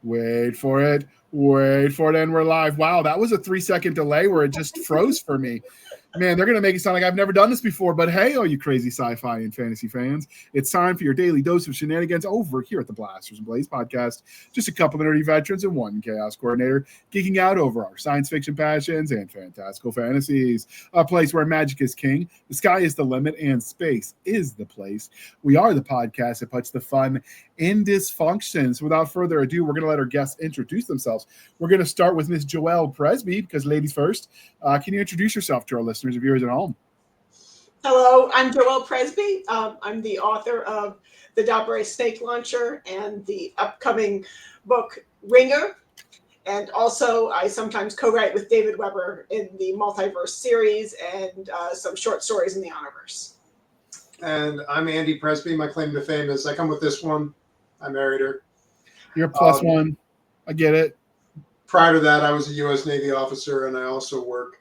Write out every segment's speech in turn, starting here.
Wait for it. Wait for it. And we're live. Wow, that was a 3-second delay where it just froze for me. Man, they're going to make it sound like I've never done this before. But hey, all you crazy sci-fi and fantasy fans, it's time for your daily dose of shenanigans over here at the Blasters and Blaze podcast. Just a couple of nerdy veterans and one chaos coordinator geeking out over our science fiction passions and fantastical fantasies. A place where magic is king, the sky is the limit, and space is the place. We are the podcast that puts the fun in dysfunction. So without further ado, we're going to let our guests introduce themselves. We're going to start with Miss Joelle Presby, because ladies first. Can you introduce yourself to our listeners and viewers at home? Hello, I'm Joelle Presby. I'm the author of The Garber Snake Launcher and the upcoming book Ringer. And also, I sometimes co-write with David Weber in the Multiverse series and some short stories in the Honorverse. And I'm Andy Presby. My claim to fame is I come with this one. I married her. You're plus one. I get it. Prior to that, I was a U.S. Navy officer, and I also work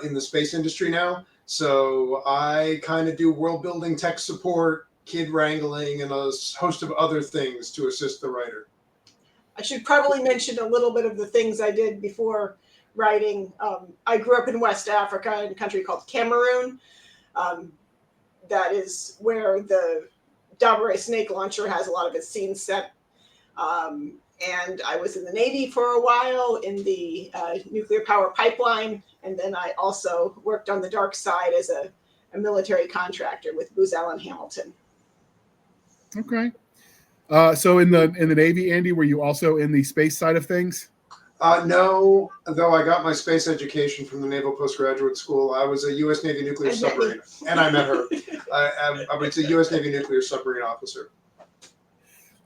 in the space industry now. So I kind of do world building, tech support, kid wrangling, and a host of other things to assist the writer. I should probably mention a little bit of the things I did before writing. I grew up in West Africa in a country called Cameroon. That is where the Garber Snake Launcher has a lot of its scenes set. And I was in the Navy for a while in the nuclear power pipeline. And then I also worked on the dark side as a military contractor with Booz Allen Hamilton. Okay. So in the Navy, Andy, were you also in the space side of things? No, though I got my space education from the Naval Postgraduate School. I was a U.S. Navy nuclear submarine, and I met her. I was a U.S. Navy nuclear submarine officer.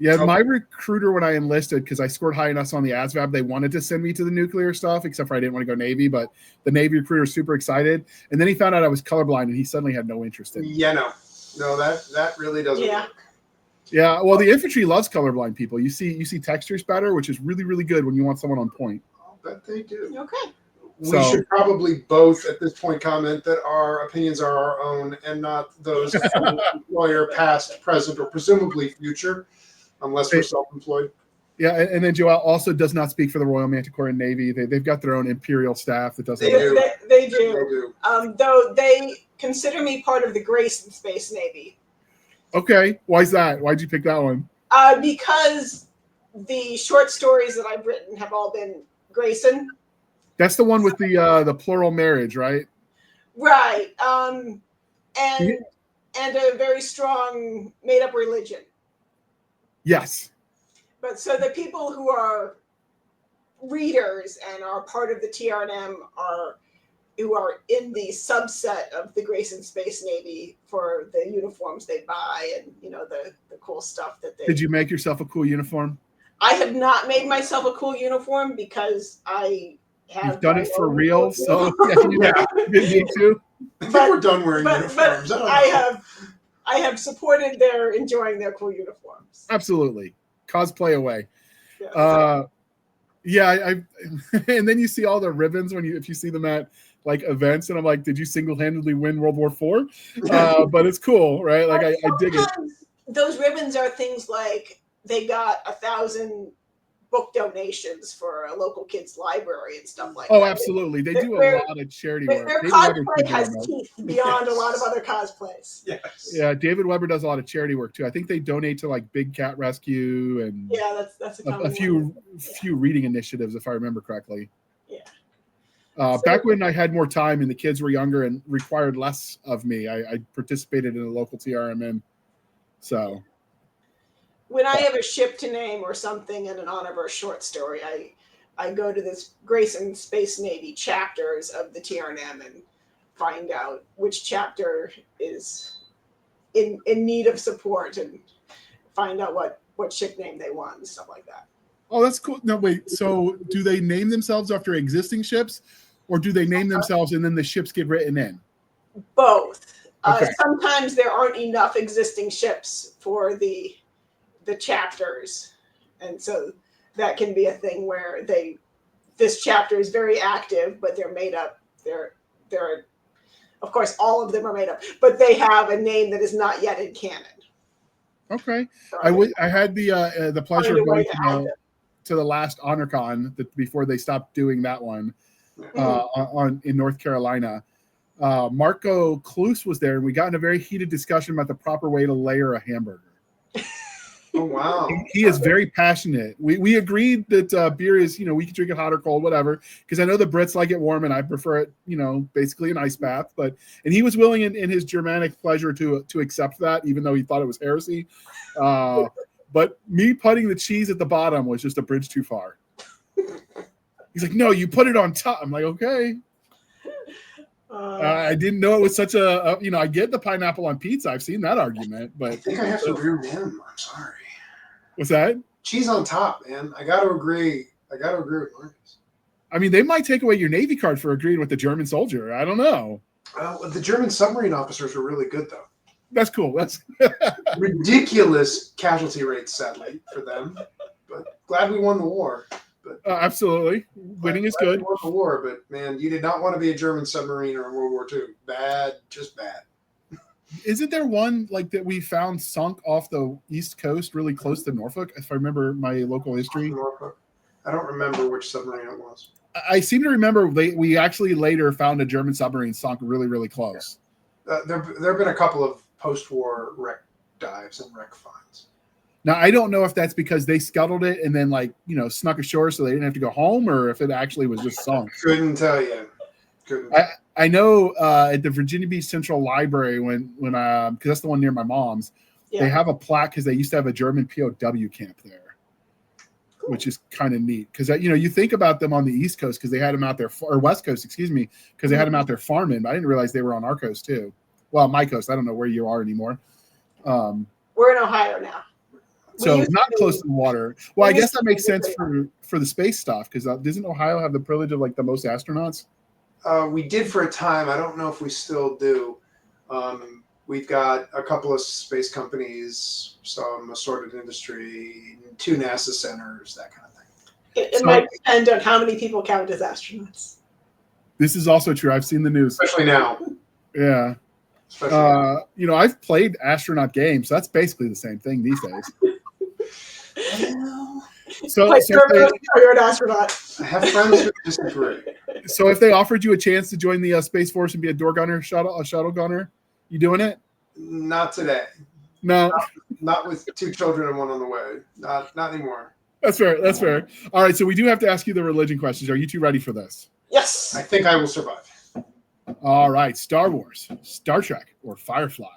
Yeah, my recruiter when I enlisted, because I scored high enough on the ASVAB, they wanted to send me to the nuclear stuff, except for I didn't want to go Navy, but the Navy recruiter was super excited. And then he found out I was colorblind, and he suddenly had no interest in it. Yeah, no, that really doesn't work. Yeah, well, the infantry loves colorblind people. You see textures better, which is really, really good when you want someone on point. I'll bet they do. Okay. We should probably both, at this point, comment that our opinions are our own and not those of the employer, past, present, or presumably future, unless we're self-employed. Yeah, and then Joelle also does not speak for the Royal Manticore and Navy. They've got their own imperial staff that does. They do. Though they consider me part of the Grayson Space Navy. Okay, why is that? Why'd you pick that one? Because the short stories that I've written have all been Grayson. That's the one with the plural marriage, right? Right. And a very strong made-up religion. Yes. But so the people who are readers and are part of the TRNM who are in the subset of the Grayson Space Navy for the uniforms they buy and, the cool stuff that they... Did you make yourself a cool uniform? I have not made myself a cool uniform because I have... You've done it for real? So, yeah. Me too. I think we're done wearing uniforms. But I have supported their enjoying their cool uniforms. Absolutely. Cosplay away. Yeah. I and then you see all the ribbons if you see them at like events, and I'm like, did you single-handedly win World War IV? But it's cool, right? Like I dig it. Those ribbons are things like they got 1,000 book donations for a local kids library and stuff like that. Oh, absolutely. They do a lot of charity work. Their cosplay has teeth beyond a lot of other cosplays. Yes. Yeah, David Weber does a lot of charity work too. I think they donate to like Big Cat Rescue and that's a few reading initiatives, if I remember correctly. Yeah. Back when I had more time and the kids were younger and required less of me, I participated in a local TRMN. So when I have a ship to name or something in an Honorverse short story, I go to this Grayson Space Navy chapters of the TRNM and find out which chapter is in need of support and find out what ship name they want and stuff like that. Oh, that's cool. No, wait. So do they name themselves after existing ships, or do they name themselves and then the ships get written in? Both. Okay. Sometimes there aren't enough existing ships for the chapters, and so that can be a thing where this chapter is very active, but they're made up. They're of course all of them are made up, but they have a name that is not yet in canon. Okay. I had the pleasure of going to the last HonorCon before they stopped doing that one in North Carolina. Marco Klus was there, and we got in a very heated discussion about the proper way to layer a hamburger. Oh, wow. He is very passionate. We agreed that beer is, we can drink it hot or cold, whatever, because I know the Brits like it warm and I prefer it, basically an ice bath. And he was willing in his Germanic pleasure to accept that, even though he thought it was heresy. But me putting the cheese at the bottom was just a bridge too far. He's like, no, you put it on top. I'm like, okay. I didn't know it was such I get the pineapple on pizza. I've seen that argument, but I think I have to agree with him. I'm sorry. What's that? Cheese on top, man. I got to agree with Marcus. I mean, they might take away your Navy card for agreeing with the German soldier. I don't know. Well, the German submarine officers were really good, though. That's cool. That's ridiculous casualty rates, sadly, for them. But glad we won the war. But absolutely, winning is good. We won the war, but man, you did not want to be a German submariner in World War II. Bad, just bad. Isn't there one like that we found sunk off the East Coast, really close to Norfolk? If I remember my local history. Norfolk. I don't remember which submarine it was. I seem to remember we actually later found a German submarine sunk really, really close. There have been a couple of post-war wreck dives and wreck finds. Now, I don't know if that's because they scuttled it and then snuck ashore so they didn't have to go home, or if it actually was just sunk. Couldn't tell you. I know at the Virginia Beach Central Library when because that's the one near my mom's, they have a plaque because they used to have a German POW camp there, which is kind of neat because you think about them on the East Coast because they had them out there, or West Coast, excuse me, because they had them out there farming. But I didn't realize they were on our coast too. Well, my coast. I don't know where you are anymore. We're in Ohio now. So not close to the water. Well, I guess that makes sense for the space stuff because doesn't Ohio have the privilege of the most astronauts? We did for a time. I don't know if we still do. We've got a couple of space companies, some assorted industry, 2 NASA centers, that kind of thing. It might depend on how many people count as astronauts. This is also true. I've seen the news. Especially now. Yeah. I've played astronaut games. So that's basically the same thing these days. You're an astronaut. I have friends who disagree. So if they offered you a chance to join the Space Force and be a door gunner, a shuttle gunner, you doing it? Not today. No. Not with 2 children and 1 on the way. Not anymore. That's fair. All right, so we do have to ask you the religion questions. Are you 2 ready for this? Yes. I think I will survive. All right, Star Wars, Star Trek, or Firefly?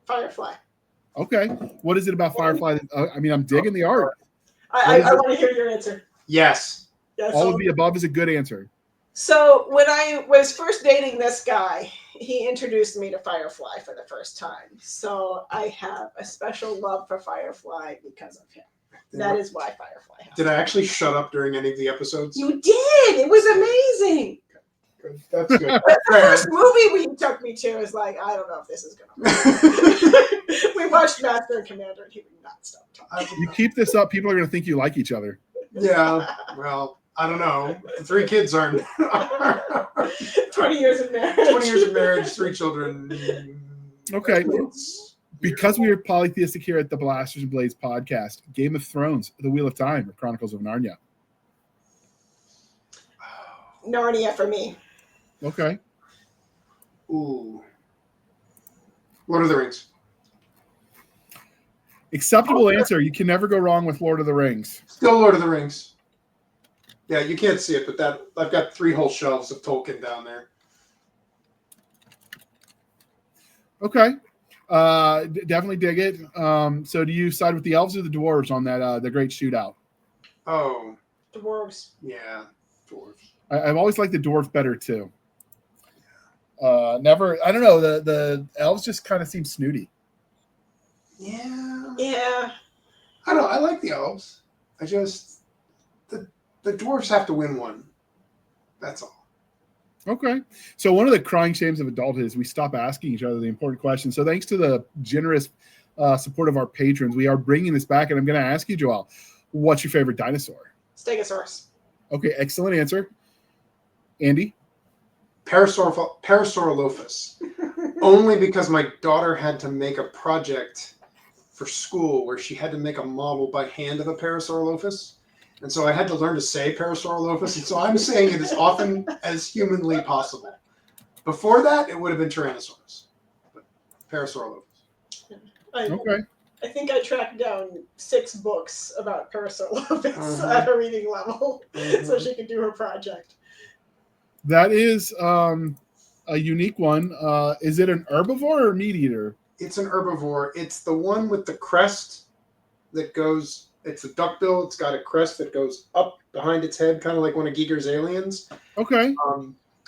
Firefly. Okay. What is it about Firefly? I'm digging the art. I want to hear your answer. Yes. All of the above is a good answer. So when I was first dating this guy, he introduced me to Firefly for the first time. So I have a special love for Firefly because of him. That is why Firefly happened. Did I actually shut up during any of the episodes? You did. It was amazing. Good. That's good. The first movie we took me to is I don't know if this is going to work. We watched Master and Commander and he would not stop talking. You keep this up, people are going to think you like each other. Yeah, well, I don't know. The 3 kids aren't. 20 years of marriage. 20 years of marriage, 3 children. Okay. Because we are polytheistic here at the Blasters and Blades podcast, Game of Thrones, The Wheel of Time, or Chronicles of Narnia? Narnia for me. Okay. Ooh. Lord of the Rings. Acceptable answer. You can never go wrong with Lord of the Rings. Still Lord of the Rings. Yeah, you can't see it, but I've got 3 whole shelves of Tolkien down there. Okay. Definitely dig it. So do you side with the elves or the dwarves on that the great shootout? Oh. Dwarves. Yeah, dwarves. I've always liked the dwarves better too. Never. I don't know. The elves just kind of seem snooty. Yeah. Yeah. I don't know. I like the elves. I just the dwarves have to win one. That's all. Okay. So one of the crying shames of adulthood is we stop asking each other the important questions. So thanks to the generous support of our patrons, we are bringing this back, and I'm going to ask you, Joelle, what's your favorite dinosaur? Stegosaurus. Okay, excellent answer. Andy? Parasaurolophus. Only because my daughter had to make a project for school where she had to make a model by hand of a Parasaurolophus, And so I had to learn to say Parasaurolophus, and so I'm saying it as often as humanly possible. Before that, it would have been Tyrannosaurus, but Parasaurolophus. Okay. I think I tracked down 6 books about Parasaurolophus at a reading level, so she could do her project. That is a unique one. Is it an herbivore or meat eater? It's an herbivore. It's the one with the crest that goes. It's a duckbill. It's got a crest that goes up behind its head, kind of like one of Giger's aliens. Okay.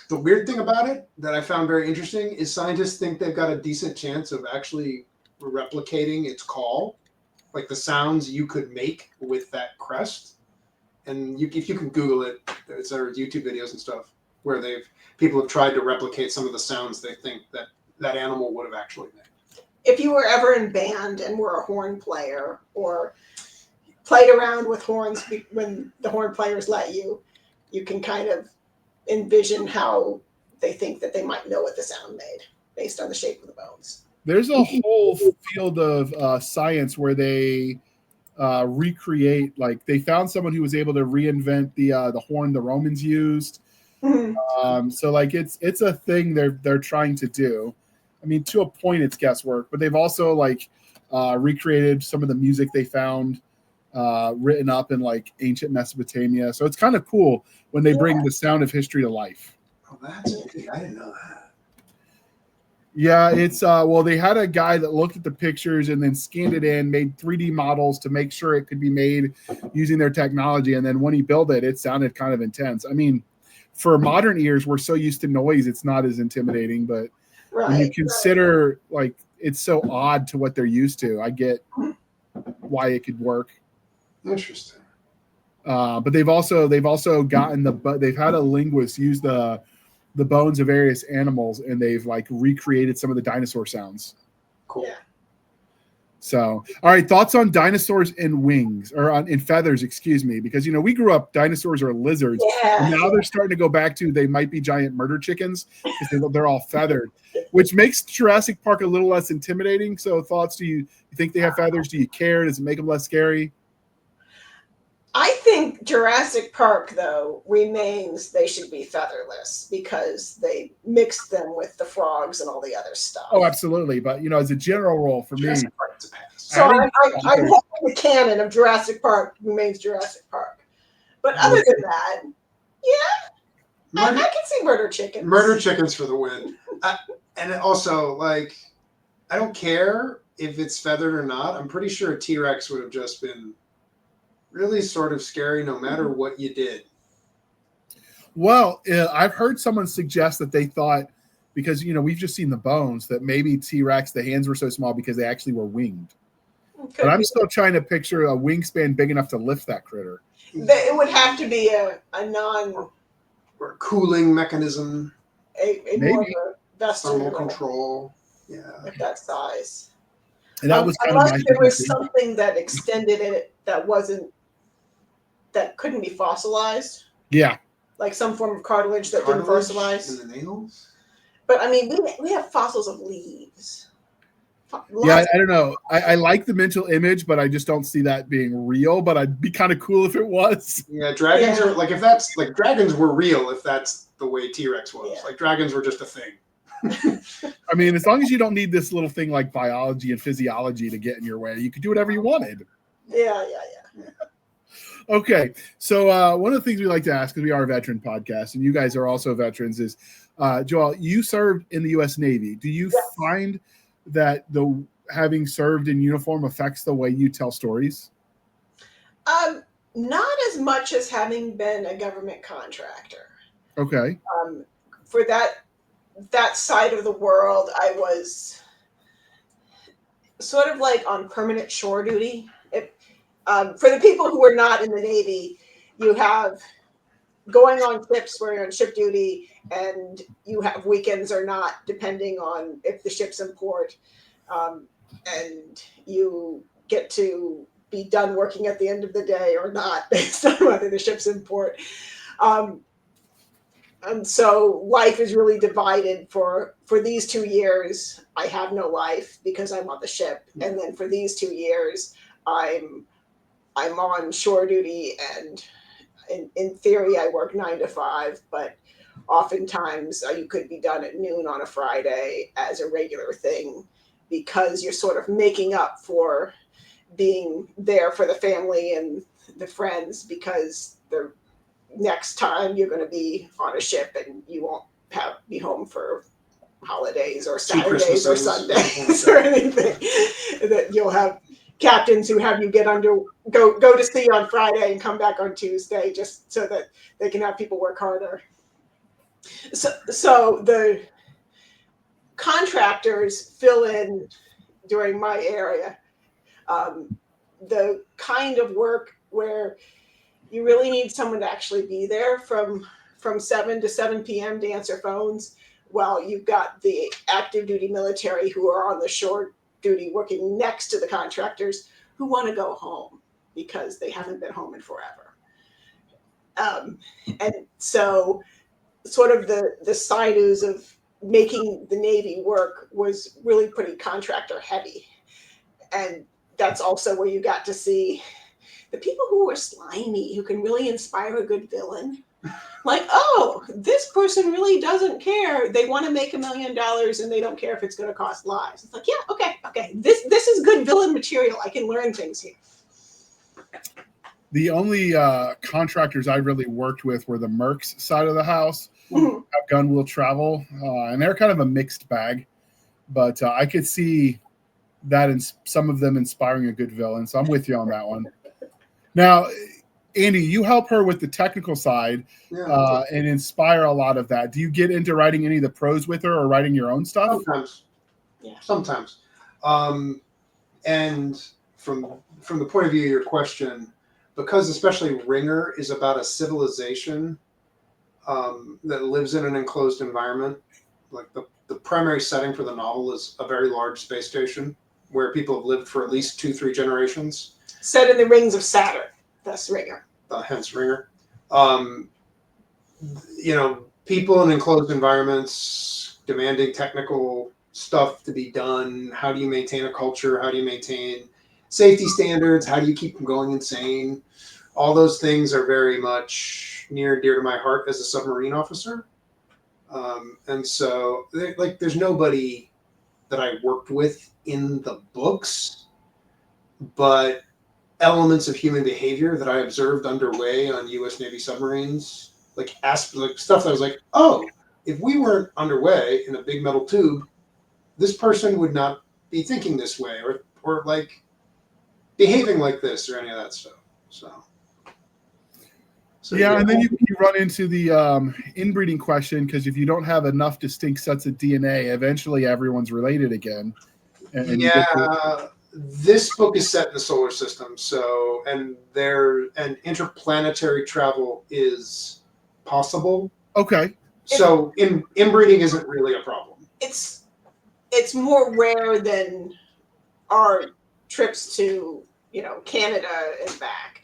The weird thing about it that I found very interesting is scientists think they've got a decent chance of actually replicating its call, like the sounds you could make with that crest. And if you can Google it, there are YouTube videos and stuff where people have tried to replicate some of the sounds they think that animal would have actually made. If you were ever in band and were a horn player or played around with horns when the horn players let you, you can kind of envision how they think that they might know what the sound made based on the shape of the bones. There's a whole field of science where they recreate, like they found someone who was able to reinvent the horn the Romans used. So like it's a thing they're trying to do. I mean, to a point it's guesswork, but they've also like recreated some of the music they found written up in like ancient Mesopotamia. So it's kind of cool when they bring the sound of history to life. Oh, that's interesting. I didn't know that. Yeah, it's well, they had a guy that looked at the pictures and then scanned it in, made 3D models to make sure it could be made using their technology. And then when he built it, it sounded kind of intense. I mean, for modern ears, we're so used to noise, it's not as intimidating. But when you consider like it's so odd to what they're used to, I get why it could work. Interesting. But they've also gotten they've had a linguist use the bones of various animals, and they've like recreated some of the dinosaur sounds. Cool. Yeah. So, all right, thoughts on dinosaurs and wings, or in feathers, excuse me, because we grew up dinosaurs are lizards, and now they're starting to go back to they might be giant murder chickens because they're all feathered, which makes Jurassic Park a little less intimidating. So, thoughts? Do you think they have feathers? Do you care? Does it make them less scary? I think Jurassic Park, though, remains they should be featherless because they mixed them with the frogs and all the other stuff. Oh, absolutely. But, as a general rule for Jurassic me. Park's a pass. So I'm hoping the canon of Jurassic Park remains Jurassic Park. But other than that, yeah, I can see murder chickens. Murder chickens for the win. And also, like, I don't care if it's feathered or not. I'm pretty sure a T-Rex would have just been really sort of scary no matter what you did. Well, I've heard someone suggest that they thought, because we've just seen the bones, that maybe T-Rex, the hands were so small because they actually were winged. But I'm still trying to picture a wingspan big enough to lift that critter. It would have to be a non or cooling mechanism, a more thermal control. Yeah, at that size. And that was kind unless of there was something that extended it that couldn't be fossilized. Yeah. Like some form of cartilage that didn't fossilize. In the nails? But I mean, we have fossils of leaves. Yeah, I don't know. I like the mental image, but I just don't see that being real. But I'd be kind of cool if it was. Yeah, dragons are like, if that's like dragons were real, if that's the way T-Rex was. Yeah. Like dragons were just a thing. I mean, as long as you don't need this little thing like biology and physiology to get in your way, you could do whatever you wanted. Yeah. Okay, so one of the things we like to ask, because we are a veteran podcast, and you guys are also veterans, is Joelle, you served in the U.S. Navy. Do you find that having served in uniform affects the way you tell stories? Not as much as having been a government contractor. Okay. For that side of the world, I was sort of like on permanent shore duty. For the people who are not in the Navy, you have going on ships where you're on ship duty, and you have weekends or not, depending on if the ship's in port, and you get to be done working at the end of the day or not, based on whether the ship's in port. And so life is really divided. For these 2 years, I have no life because I'm on the ship. And then for these 2 years, I'm I'm on shore duty, and in theory I work 9 to 5, but oftentimes you could be done at noon on a Friday as a regular thing, because you're sort of making up for being there for the family and the friends, because the next time you're going to be on a ship and you won't be home for holidays or Saturdays or Sundays or anything. That you'll have captains who have you go to sea on Friday and come back on Tuesday, just so that they can have people work harder. So the contractors fill in during my area. The kind of work where you really need someone to actually be there from 7 to 7 p.m. to answer phones, while you've got the active duty military who are on the shore duty working next to the contractors who want to go home because they haven't been home in forever. And so sort of the sinews of making the Navy work was really pretty contractor heavy. And that's also where you got to see the people who were slimy, who can really inspire a good villain. Like, oh, this person really doesn't care. They want to make $1 million and they don't care if it's going to cost lives. It's like, yeah, okay. This is good villain material. I can learn things here. The only contractors I really worked with were the Mercs side of the house. Gun will travel, and they're kind of a mixed bag. But I could see that in some of them inspiring a good villain. So I'm with you on that one. Now, Andy, you help her with the technical side and inspire a lot of that. Do you get into writing any of the prose with her or writing your own stuff? Sometimes. Yeah. Sometimes. And from the point of view of your question, because especially Ringer is about a civilization that lives in an enclosed environment, like the primary setting for the novel is a very large space station where people have lived for at least 2-3 generations. Set in the rings of Saturn. That's Ringer. Hence Ringer. People in enclosed environments demanding technical stuff to be done. How do you maintain a culture? How do you maintain safety standards? How do you keep them going insane? All those things are very much near and dear to my heart as a submarine officer. And so, there's nobody that I worked with in the books, but elements of human behavior that I observed underway on U.S. Navy submarines, like stuff that I was like, oh, if we weren't underway in a big metal tube, this person would not be thinking this way or like behaving like this or any of that stuff. So yeah, and then you run into the inbreeding question, because if you don't have enough distinct sets of DNA, eventually everyone's related again. This book is set in the solar system, and interplanetary travel is possible. Okay. So inbreeding isn't really a problem. It's more rare than our trips to Canada and back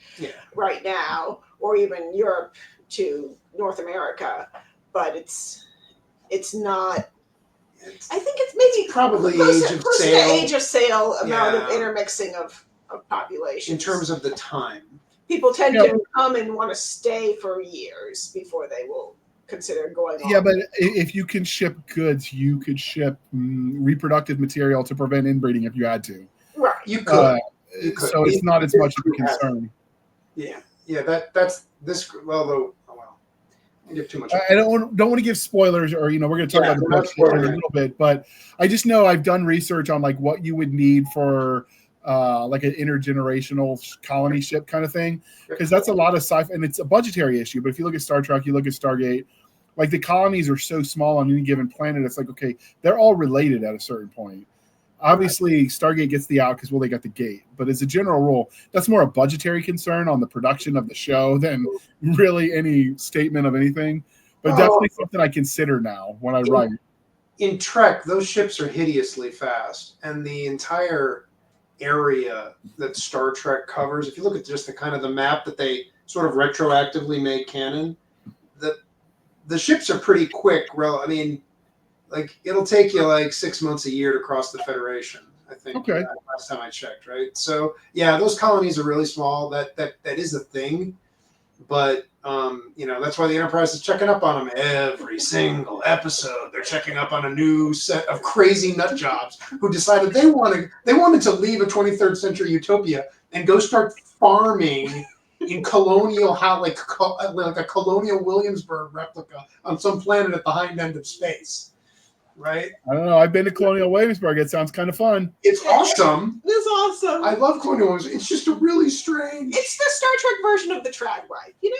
right now, or even Europe to North America, but it's not. I think it's maybe probably close to age of sail amount of intermixing of populations. In terms of the time. People tend to come and want to stay for years before they will consider going on. Yeah, but if you can ship goods, you could ship reproductive material to prevent inbreeding if you had to. Right. You could. So it's not as much of a concern. Yeah. That's this. Although, I give too much. I don't want to give spoilers, or we're going to talk about the book in a little bit, but I just know I've done research on like what you would need for like an intergenerational colony ship kind of thing, because that's a lot of sci-fi, and it's a budgetary issue. But if you look at Star Trek, you look at Stargate, like the colonies are so small on any given planet. It's like, okay, they're all related at a certain point. Obviously, Stargate gets the out because, they got the gate. But as a general rule, that's more a budgetary concern on the production of the show than really any statement of anything. But definitely something I consider now when I write. In Trek, those ships are hideously fast. And the entire area that Star Trek covers, if you look at just the map that they sort of retroactively made canon, the ships are pretty quick. It'll take you like 6 months a year to cross the Federation. I think. Okay. Last time I checked, right? So yeah, those colonies are really small. That is a thing, but that's why the Enterprise is checking up on them every single episode. They're checking up on a new set of crazy nut jobs who decided they wanted to leave a 23rd century utopia and go start farming in colonial like a colonial Williamsburg replica on some planet at the hind end of space. Right? I don't know. I've been to Colonial Williamsburg. It sounds kind of fun. It's awesome. It's awesome. I love Colonial Williamsburg. It's just a really strange. It's the Star Trek version of the trad ride. They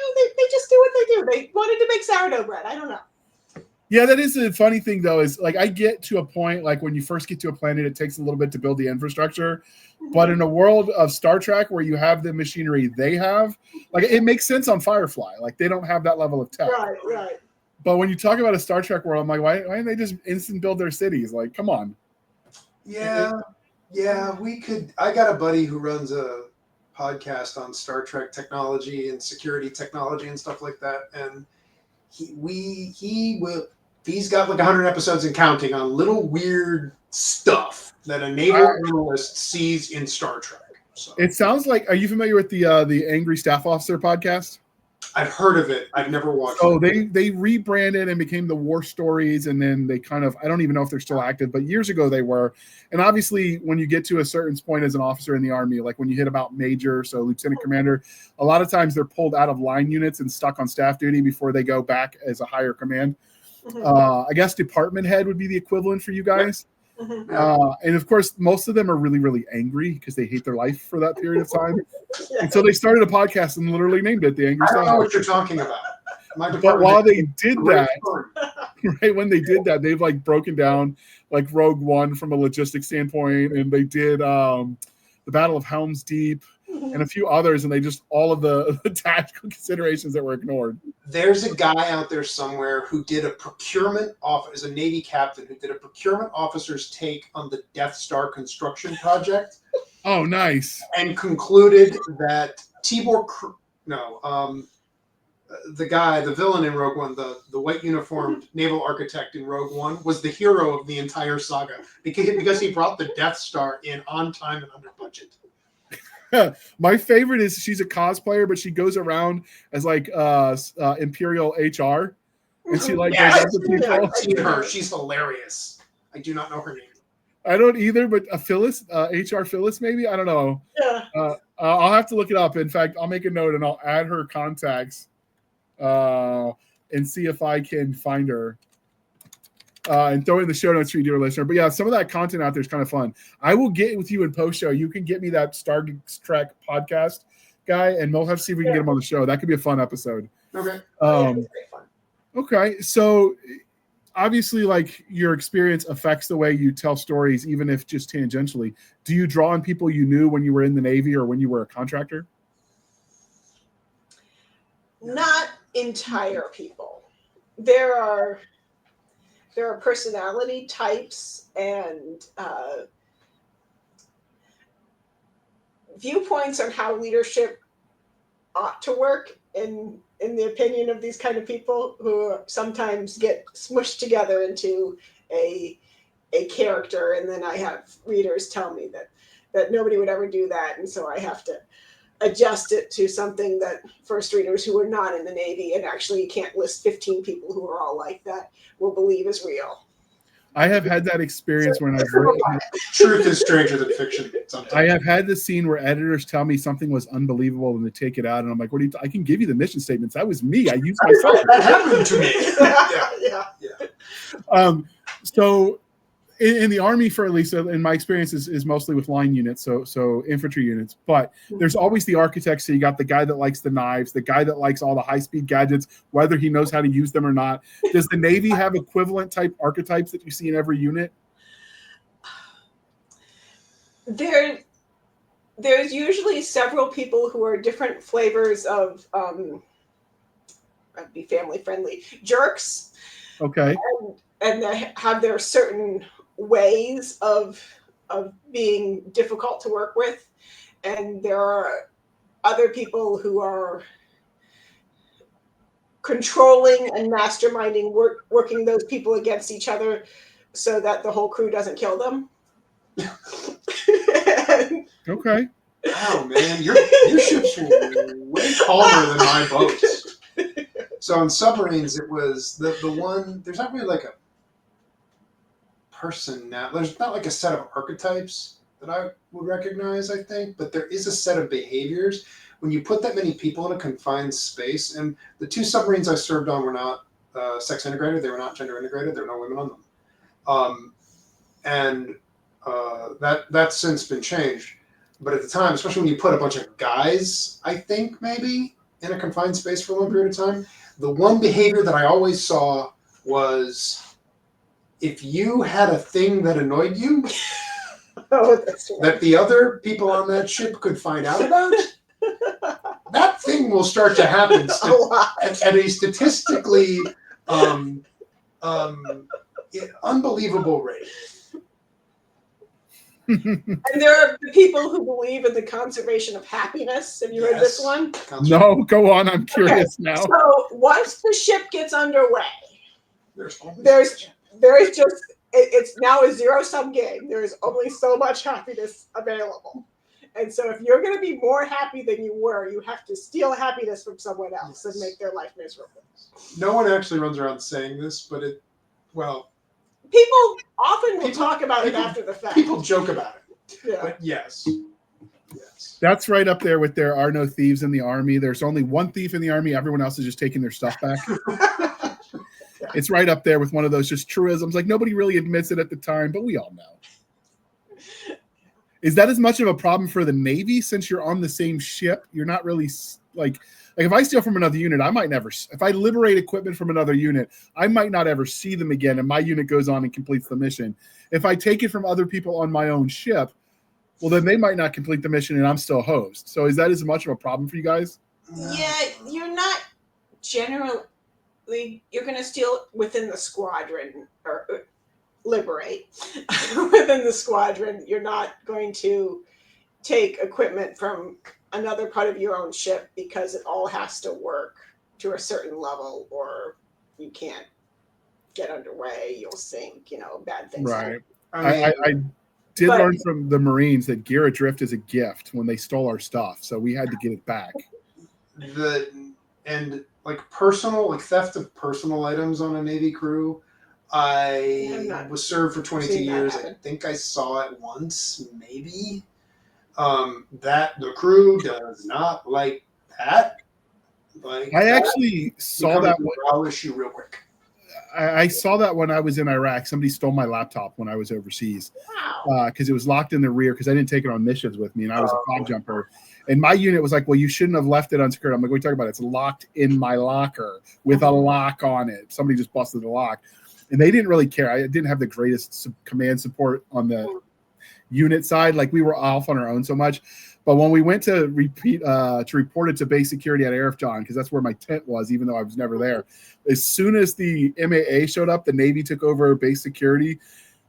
just do what they do. They wanted to make sourdough bread. I don't know. Yeah, that is a funny thing, though, is like I get to a point, like when you first get to a planet, it takes a little bit to build the infrastructure. Mm-hmm. But in a world of Star Trek where you have the machinery they have, like it makes sense on Firefly. Like they don't have that level of tech. Right. But when you talk about a Star Trek world, I'm like, why didn't they just instant build their cities? Like, come on. Yeah, we could. I got a buddy who runs a podcast on Star Trek technology and security technology and stuff like that, and he's got like 100 episodes and counting on little weird stuff that a naval analyst sees in Star Trek. So. It sounds like. Are you familiar with the Angry Staff Officer podcast? I've heard of it. I've never watched it. So they rebranded and became the War Stories, and then they kind of, I don't even know if they're still active, but years ago they were. And obviously when you get to a certain point as an officer in the Army, like when you hit about major, so lieutenant commander, a lot of times they're pulled out of line units and stuck on staff duty before they go back as a higher command. I guess department head would be the equivalent for you guys. And of course, most of them are really, really angry because they hate their life for that period of time. And so they started a podcast and literally named it The Angry Staff. I don't know what you're talking about. But while they did that, right, when they did that, they've like broken down like Rogue One from a logistics standpoint, and they did the Battle of Helm's Deep and a few others, and they just all of the tactical considerations that were ignored. There's a guy out there somewhere who did a procurement is a Navy captain who did a procurement officer's take on the Death Star construction project. Oh, nice. And concluded that the villain in Rogue One, the white uniformed naval architect in Rogue One, was the hero of the entire saga because he brought the Death Star in on time and under budget. My favorite is she's a cosplayer, but she goes around as like Imperial HR, and she like goes up to people. I've seen her. She's hilarious. I do not know her name. I don't either, but Phyllis, HR Phyllis, maybe, I don't know. Yeah. I'll have to look it up. In fact, I'll make a note and I'll add her contacts and see if I can find her. And throw in the show notes for you, dear listener. But yeah, some of that content out there is kind of fun. I will get with you in post show. You can get me that Star Trek podcast guy, and we'll have to see if we can get him on the show. That could be a fun episode. Okay. Okay. So obviously, like your experience affects the way you tell stories, even if just tangentially. Do you draw on people you knew when you were in the Navy or when you were a contractor? Not entire people. There are personality types and viewpoints on how leadership ought to work in the opinion of these kind of people who sometimes get smushed together into a character, and then I have readers tell me that nobody would ever do that, and so I have to adjust it to something that first readers who are not in the Navy, and actually you can't list 15 people who are all like that, will believe is real. I have had that experience when I've written. Truth is stranger than fiction. Sometimes. I have had the scene where editors tell me something was unbelievable and they take it out, and I'm like, "What do you? I can give you the mission statements. That was me. I used myself." That happened to me. Yeah. So in the Army, for at least in my experience, is mostly with line units, so infantry units. But there's always the architect. So you got the guy that likes the knives, the guy that likes all the high-speed gadgets, whether he knows how to use them or not. Does the Navy have equivalent type archetypes that you see in every unit? There's usually several people who are different flavors of be family friendly jerks. Okay. And they have their certain ways of being difficult to work with, and there are other people who are controlling and masterminding working those people against each other so that the whole crew doesn't kill them. Okay. Wow, man, your ships were way calmer than my boats. So in submarines, it was the one. There's not really like a person now. There's not like a set of archetypes that I would recognize, I think, but there is a set of behaviors when you put that many people in a confined space. And the 2 submarines I served on were not sex integrated. They were not gender integrated. There were no women on them. And that's since been changed. But at the time, especially when you put a bunch of guys, I think maybe in a confined space for a long period of time, the one behavior that I always saw was if you had a thing that annoyed you, that the other people on that ship could find out about, that thing will start to happen at a statistically unbelievable rate. And there are the people who believe in the conservation of happiness. Have you heard this one? No, go on. I'm curious now. So once the ship gets underway, there's just it's now a zero-sum game. There is only so much happiness available. And so if you're going to be more happy than you were, you have to steal happiness from someone else and make their life miserable. No one actually runs around saying this, but people often will talk about it after the fact. People joke about it. Yeah. But yes. That's right up there with there are no thieves in the army. There's only one thief in the army. Everyone else is just taking their stuff back. It's right up there with one of those just truisms. Like nobody really admits it at the time, but we all know. Is that as much of a problem for the Navy since you're on the same ship? You're not really like if I steal from another unit, I might never. If I liberate equipment from another unit, I might not ever see them again, and my unit goes on and completes the mission. If I take it from other people on my own ship, well, then they might not complete the mission, and I'm still host. So is that as much of a problem for you guys? Yeah, you're not generally. You're going to steal within the squadron or liberate within the squadron. You're not going to take equipment from another part of your own ship because it all has to work to a certain level or you can't get underway. You'll sink, bad things. Right. I did learn from the Marines that gear adrift is a gift when they stole our stuff. So we had to get it back. Theft of personal items on a Navy crew. I was served for 22 years. I think I saw it once, maybe. That the crew does not like that. I actually saw that one issue real quick. I saw that when I was in Iraq. Somebody stole my laptop when I was overseas because it was locked in the rear because I didn't take it on missions with me, and I was a fog jumper. And my unit was like, well, you shouldn't have left it unsecured. I'm like, what are you talking about? It's locked in my locker with a lock on it. Somebody just busted the lock. And they didn't really care. I didn't have the greatest command support on the unit side. Like we were off on our own so much. But when we went to report it to base security at Arifjan, because that's where my tent was, even though I was never there. As soon as the MAA showed up, the Navy took over base security.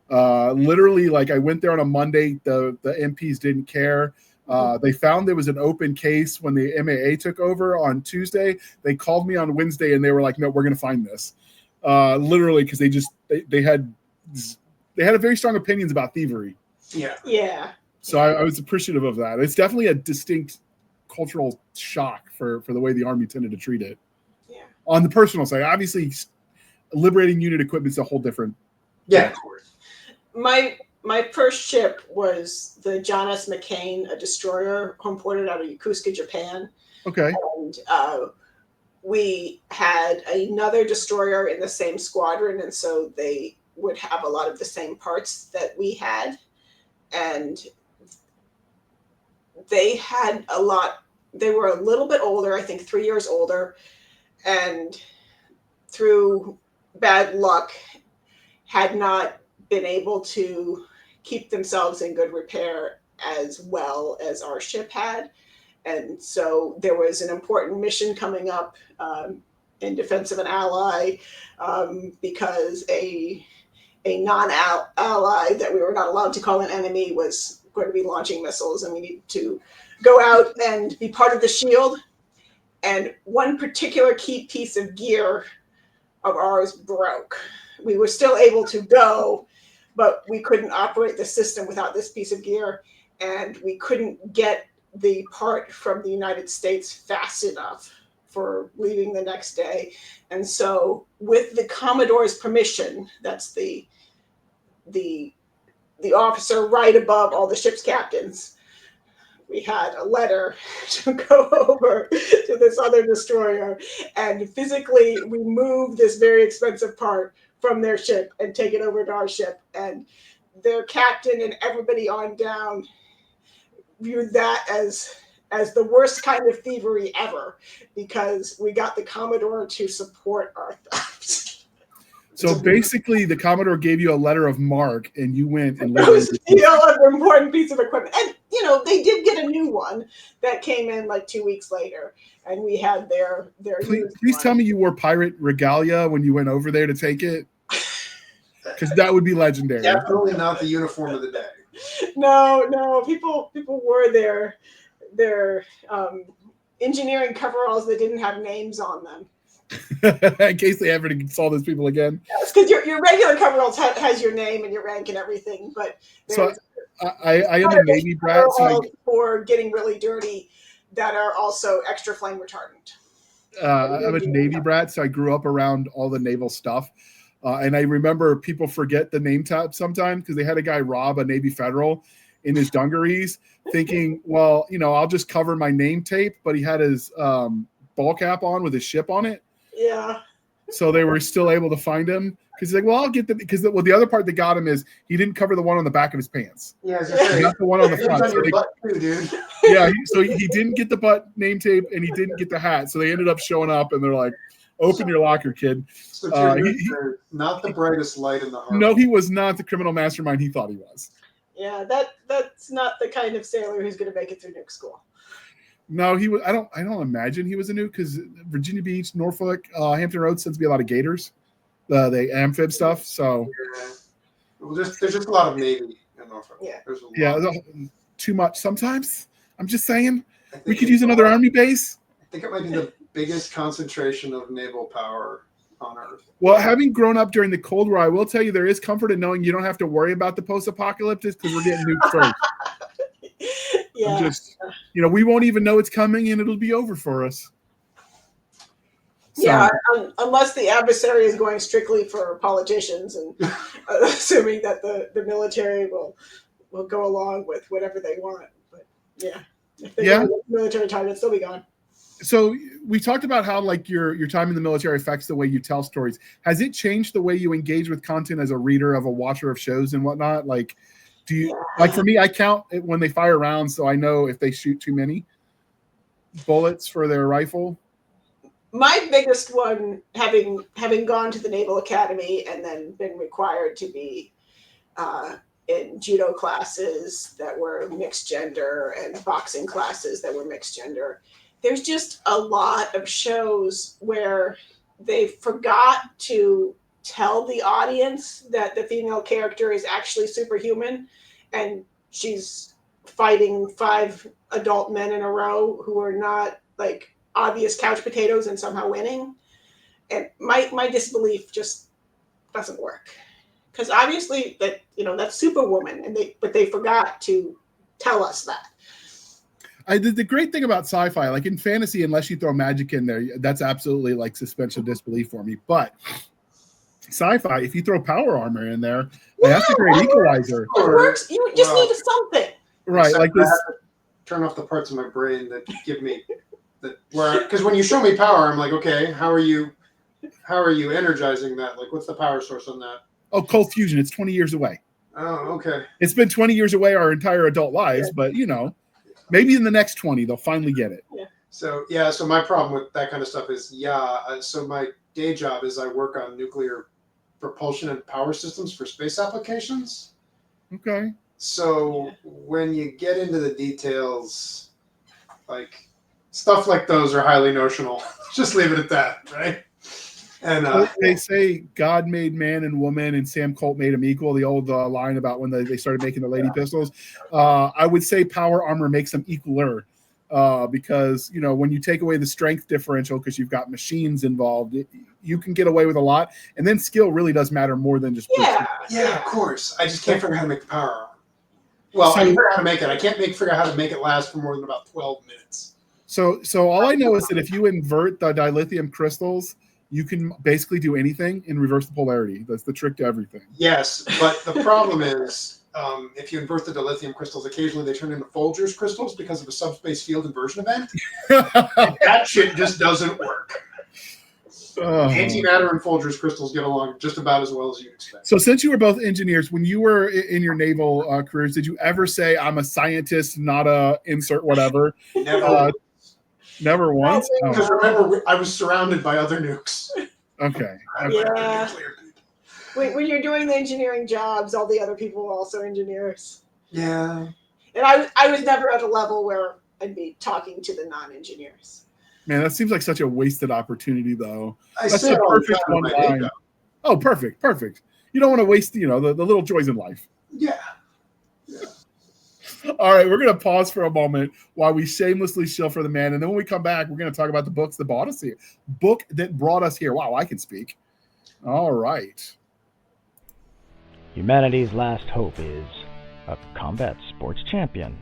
Literally, like I went there on a Monday. The MPs didn't care. They found there was an open case when the MAA took over on Tuesday. They called me on Wednesday and they were like, no, we're going to find this. Literally, because they had very strong opinions about thievery. Yeah. So I was appreciative of that. It's definitely a distinct cultural shock for the way the Army tended to treat it. Yeah. On the personal side, obviously, liberating unit equipment is a whole different. Yeah, of course. My first ship was the Jana McCain, a destroyer homeported out of Yokosuka, Japan. Okay. And we had another destroyer in the same squadron, and so they would have a lot of the same parts that we had. And they were a little bit older, I think 3 years older, and through bad luck had not been able to keep themselves in good repair as well as our ship had. And so there was an important mission coming up in defense of an ally because a non-ally that we were not allowed to call an enemy was going to be launching missiles, and we needed to go out and be part of the shield. And one particular key piece of gear of ours broke. We were still able to go, but we couldn't operate the system without this piece of gear, and we couldn't get the part from the United States fast enough for leaving the next day. And so with the Commodore's permission, that's the officer right above all the ship's captains, we had a letter to go over to this other destroyer and physically remove this very expensive part from their ship and take it over to our ship. And their captain and everybody on down viewed that as the worst kind of thievery ever, because we got the Commodore to support our theft. So basically, the Commodore gave you a letter of marque, and you went and it was an important piece of equipment. And, they did get a new one that came in like 2 weeks later, and we had their Please tell me you wore pirate regalia when you went over there to take it, because that would be legendary. Definitely not the uniform of the day. No, people wore their engineering coveralls that didn't have names on them. In case they ever saw those people again. Yes, because your regular coveralls has your name and your rank and everything, but so I am a Navy brat, so for getting really dirty that are also extra flame retardant. I'm a Navy brat, so I grew up around all the naval stuff. And I remember people forget the name tab sometimes, because they had a guy rob a Navy Federal in his dungarees, thinking, well, I'll just cover my name tape, but he had his ball cap on with his ship on it. Yeah. So they were still able to find him, because he's like, well, I'll get the, because the other part that got him is he didn't cover the one on the back of his pants. Yeah, not the one on the front. So he didn't get the butt name tape, and he didn't get the hat. So they ended up showing up, and they're like, open your locker, kid. So not the brightest light in the heart. No, he was not the criminal mastermind he thought he was. Yeah, that's not the kind of sailor who's going to make it through nuke school. No, he was. I don't imagine he was a nuke, because Virginia Beach, Norfolk, Hampton Roads tends to be a lot of gators, the amphib stuff. So well, there's just a lot of Navy in Norfolk. Yeah, there's a lot. Yeah, too much sometimes. I'm just saying we could use another army base. I think it might be the biggest concentration of naval power on Earth. Well, having grown up during the Cold War, I will tell you there is comfort in knowing you don't have to worry about the post-apocalyptic, because we're getting nuked first. Yeah. We won't even know it's coming, and it'll be over for us. So, yeah, unless the adversary is going strictly for politicians, and assuming that the military will go along with whatever they want. But yeah, if they go with military targets, they'll be gone. So we talked about how your time in the military affects the way you tell stories. Has it changed the way you engage with content as a reader, of a watcher of shows and whatnot? Do you for me, I count it when they fire rounds, so I know if they shoot too many bullets for their rifle. My biggest one, having gone to the Naval Academy and then been required to be in judo classes that were mixed gender and boxing classes that were mixed gender, there's just a lot of shows where they forgot to tell the audience that the female character is actually superhuman, and she's fighting 5 adult men in a row who are not obvious couch potatoes and somehow winning. And my disbelief just doesn't work, because obviously that's Superwoman, but they forgot to tell us that. The great thing about sci-fi, in fantasy, unless you throw magic in there, that's absolutely suspension of disbelief for me. But sci-fi, if you throw power armor in there, that's a great equalizer. It works. You just need something. Right, like this. Turn off the parts of my brain that give me because when you show me power, I'm like, okay, how are you energizing that? What's the power source on that? Oh, cold fusion. It's 20 years away. Oh, okay. It's been 20 years away our entire adult lives, but maybe in the next 20 they'll finally get it. Yeah. So my problem with that kind of stuff is so my day job is I work on nuclear propulsion and power systems for space applications. Okay. So when you get into the details, stuff like those are highly notional. Just leave it at that, right? And they say God made man and woman, and Sam Colt made them equal. The old line about when they started making the lady pistols. I would say power armor makes them equaler, because, when you take away the strength differential because you've got machines involved, you can get away with a lot. And then skill really does matter more than just Yeah, of course. I just can't figure out how to make the power armor. Well, I can figure out how to make it. I can't figure out how to make it last for more than about 12 minutes. So all I know is that if you invert the dilithium crystals, you can basically do anything in reverse the polarity. That's the trick to everything. Yes, but the problem is, if you invert the dilithium crystals, occasionally they turn into Folger's crystals because of a subspace field inversion event. That shit just doesn't work. Antimatter and Folger's crystals get along just about as well as you'd expect. So since you were both engineers, when you were in your naval careers, did you ever say, I'm a scientist, not a insert whatever? Never. Never once? Because remember, I was surrounded by other nukes. Okay. Yeah. When you're doing the engineering jobs, all the other people are also engineers. Yeah. And I was never at a level where I'd be talking to the non-engineers. Man, that seems like such a wasted opportunity, though. That's the perfect one line. Oh, perfect. You don't want to waste, the little joys in life. Yeah. All right, we're going to pause for a moment while we shamelessly shill for the man. And then when we come back, we're going to talk about the books that brought us here. Book that brought us here. Wow, I can speak. All right. Humanity's last hope is a combat sports champion.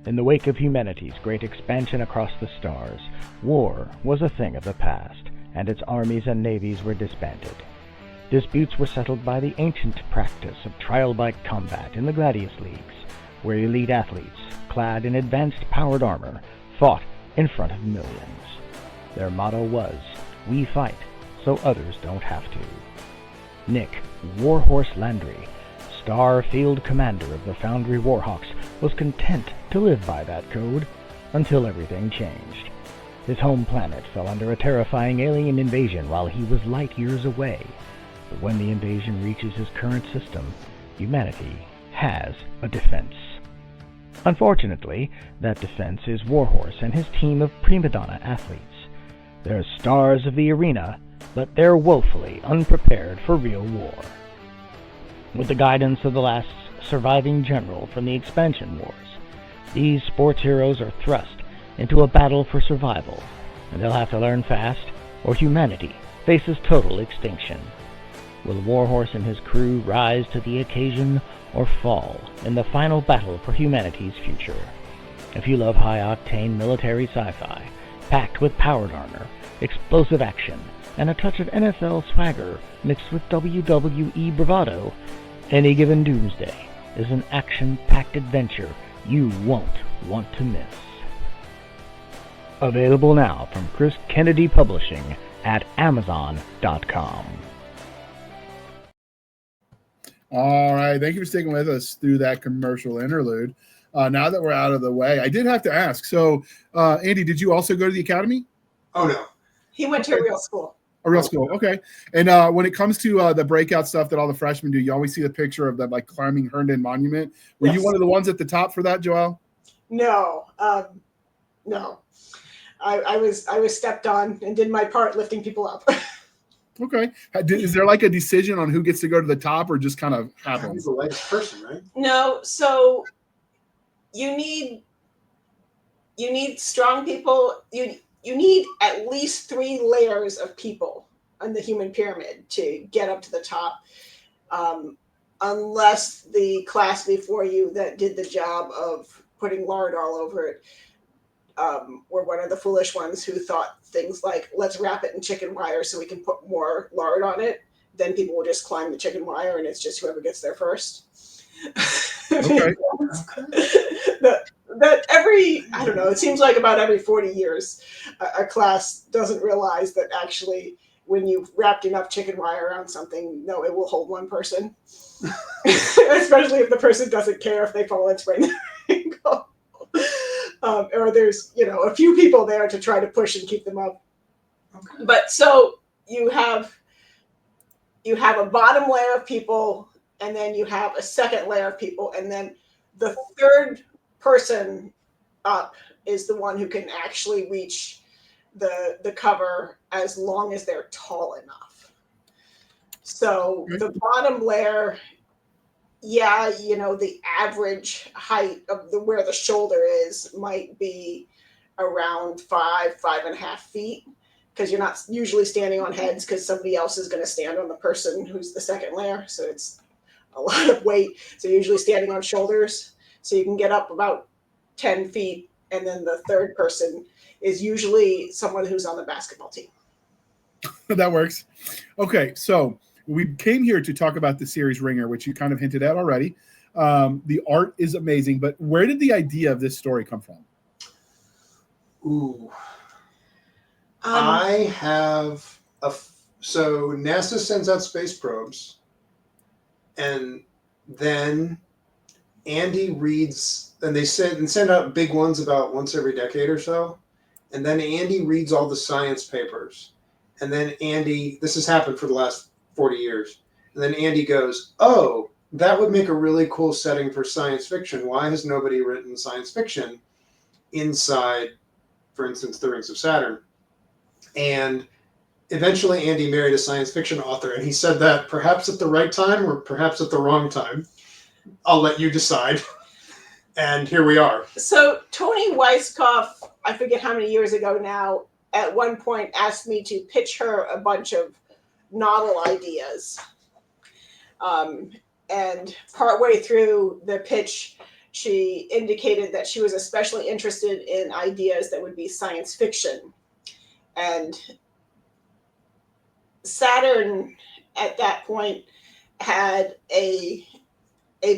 In the wake of humanity's great expansion across the stars, war was a thing of the past, and its armies and navies were disbanded. Disputes were settled by the ancient practice of trial by combat in the Gladius Leagues, where elite athletes, clad in advanced powered armor, fought in front of millions. Their motto was, "We fight, so others don't have to." Nick Warhorse Landry, Star Field Commander of the Foundry Warhawks, was content to live by that code until everything changed. His home planet fell under a terrifying alien invasion while he was light years away. But when the invasion reaches his current system, humanity has a defense. Unfortunately, that defense is Warhorse and his team of prima donna athletes. They're stars of the arena, but they're woefully unprepared for real war. With the guidance of the last surviving general from the expansion wars, these sports heroes are thrust into a battle for survival, and they'll have to learn fast, or humanity faces total extinction. Will Warhorse and his crew rise to the occasion or fall in the final battle for humanity's future? If you love high-octane military sci-fi, packed with powered armor, explosive action, and a touch of NFL swagger mixed with WWE bravado, Any Given Doomsday is an action-packed adventure you won't want to miss. Available now from Chris Kennedy Publishing at Amazon.com. All right. Thank you for sticking with us through that commercial interlude. Now that we're out of the way, I did have to ask. So, Andy, did you also go to the academy? Oh, no. He went to a real school. A real school. Okay. And when it comes to the breakout stuff that all the freshmen do, you always see the picture of them like climbing Herndon Monument. Were you one of the ones at the top for that, Joelle? No. No. I was stepped on and did my part lifting people up. Okay. Is there like a decision on who gets to go to the top, or just kind of happens? He's the latest person, right? No. So you need strong people. You need at least 3 layers of people on the human pyramid to get up to the top. Unless the class before you that did the job of putting lard all over it were one of the foolish ones who thought things like, let's wrap it in chicken wire so we can put more lard on it. Then people will just climb the chicken wire and it's just whoever gets there first. Okay. that I don't know, it seems like about every 40 years, a class doesn't realize that actually when you've wrapped enough chicken wire around something, no, it will hold one person. Especially if the person doesn't care if they fall and sprain their ankle. Or there's, a few people there to try to push and keep them up. Okay. But so you have a bottom layer of people, and then you have a second layer of people, and then the third person up is the one who can actually reach the cover as long as they're tall enough. So the bottom layer yeah, the average height of where the shoulder is might be around 5.5 feet, because you're not usually standing on heads, because somebody else is going to stand on the person who's the second layer. So it's a lot of weight. So you're usually standing on shoulders. So you can get up about 10 feet. And then the third person is usually someone who's on the basketball team. That works. Okay, so we came here to talk about the series Ringer, which you kind of hinted at already. The art is amazing, but where did the idea of this story come from? Ooh. I have so NASA sends out space probes, and then Andy reads, and they send out big ones about once every decade or so, and then Andy reads all the science papers, and then this has happened for the last 40 years, and then Andy goes, oh, that would make a really cool setting for science fiction. Why has nobody written science fiction inside, for instance, the Rings of Saturn? And eventually Andy married a science fiction author, and he said that perhaps at the right time or perhaps at the wrong time. I'll let you decide. And here we are. So Toni Weisskopf, I forget how many years ago now, at one point asked me to pitch her a bunch of novel ideas. And partway through the pitch, she indicated that she was especially interested in ideas that would be science fiction. And Saturn at that point had a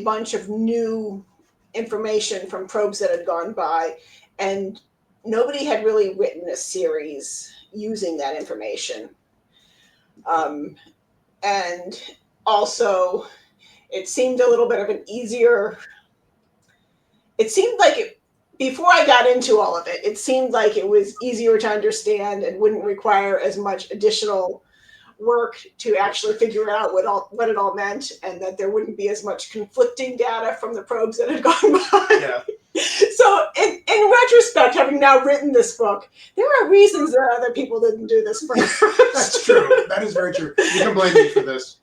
bunch of new information from probes that had gone by, and nobody had really written a series using that information. And also, it seemed a little bit of an easier... It seemed like before I got into all of it, it seemed like it was easier to understand and wouldn't require as much additional work to actually figure out what it all meant, and that there wouldn't be as much conflicting data from the probes that had gone by. Yeah. So in retrospect, having now written this book, there are reasons that other people didn't do this first. That's true. That is very true. You can blame me for this.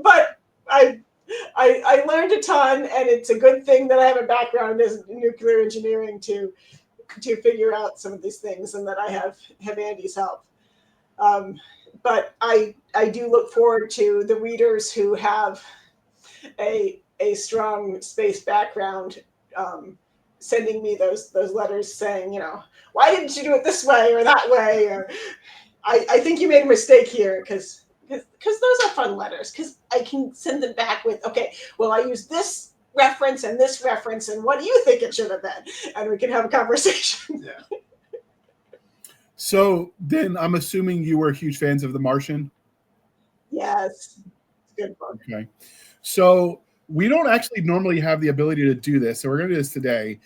But I learned a ton, and it's a good thing that I have a background in nuclear engineering to figure out some of these things, and that I have Andy's help. But I do look forward to the readers who have a strong space background sending me those letters saying, why didn't you do it this way or that way? Or I think you made a mistake here, because those are fun letters, because I can send them back with, okay, well, I used this reference, and what do you think it should have been? And we can have a conversation. Yeah. So then I'm assuming you were huge fans of The Martian? Yes. Good book. Okay. So we don't actually normally have the ability to do this, so we're going to do this today.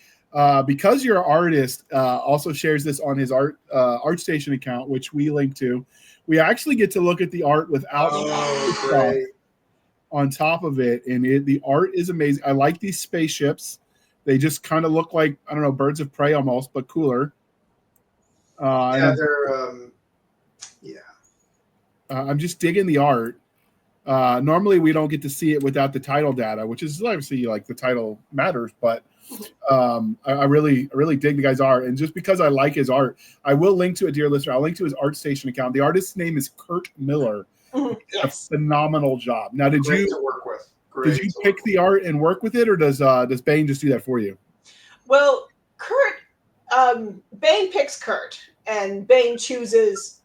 Because your artist also shares this on his ArtStation account, which we link to, we actually get to look at the art without stuff on top of it, and the art is amazing. I like these spaceships. They just kind of look like, I don't know, birds of prey almost, but cooler. I'm just digging the art. Normally we don't get to see it without the title data, which is obviously like the title matters, but I really dig the guy's art. And just because I like his art, I will link to it, dear listener. I'll link to his ArtStation account. The artist's name is Kurt Miller. Yes. A phenomenal job. Now, Great to work with. Did you pick the art and work with it, or does Bain just do that for you? Well, Bain picks Kurt, and Bain chooses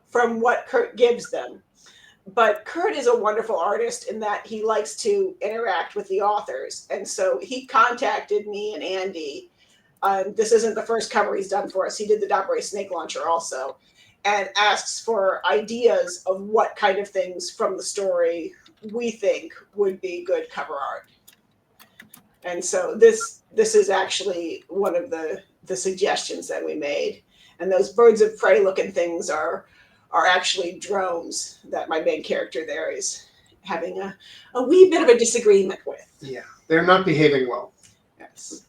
from what Kurt gives them. But Kurt is a wonderful artist in that he likes to interact with the authors. And so he contacted me and Andy. This isn't the first cover he's done for us. He did the Dabray Snake Launcher also, and asks for ideas of what kind of things from the story we think would be good cover art. And so this is actually one of the suggestions that we made. And those birds of prey looking things are actually drones that my main character there is having a wee bit of a disagreement with. Yeah, they're not behaving well. Yes.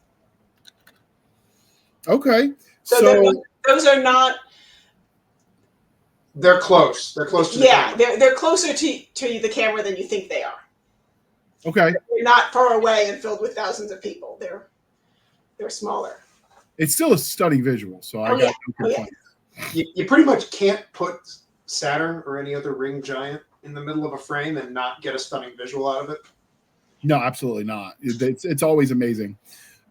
Okay. So those are not... They're close. They're close to the camera. They're closer to the camera than you think they are. Okay. They're not far away and filled with thousands of people. They're smaller. It's still a stunning visual, so I got no complaints. You pretty much can't put Saturn or any other ring giant in the middle of a frame and not get a stunning visual out of it. No, absolutely not. It's always amazing.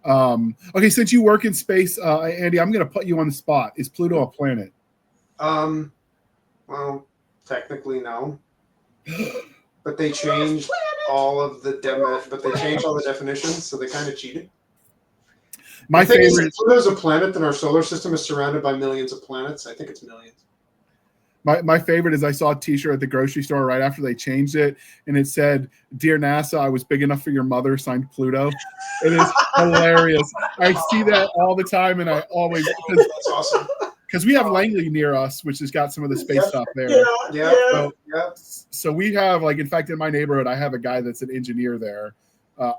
Okay, since you work in space, Andy, I'm going to put you on the spot. Is Pluto a planet? Well, technically no. But they changed all of the definitions, so they kind of cheated. My favorite. If Pluto's a planet, then our solar system is surrounded by millions of planets. I think it's millions. My favorite is I saw a T-shirt at the grocery store right after they changed it, and it said, "Dear NASA, I was big enough for your mother," signed Pluto. It is hilarious. I see that all the time, and I always that's awesome. Because we have Langley near us, which has got some of the space stuff there. Yeah. So we have, like, in fact, in my neighborhood, I have a guy that's an engineer there.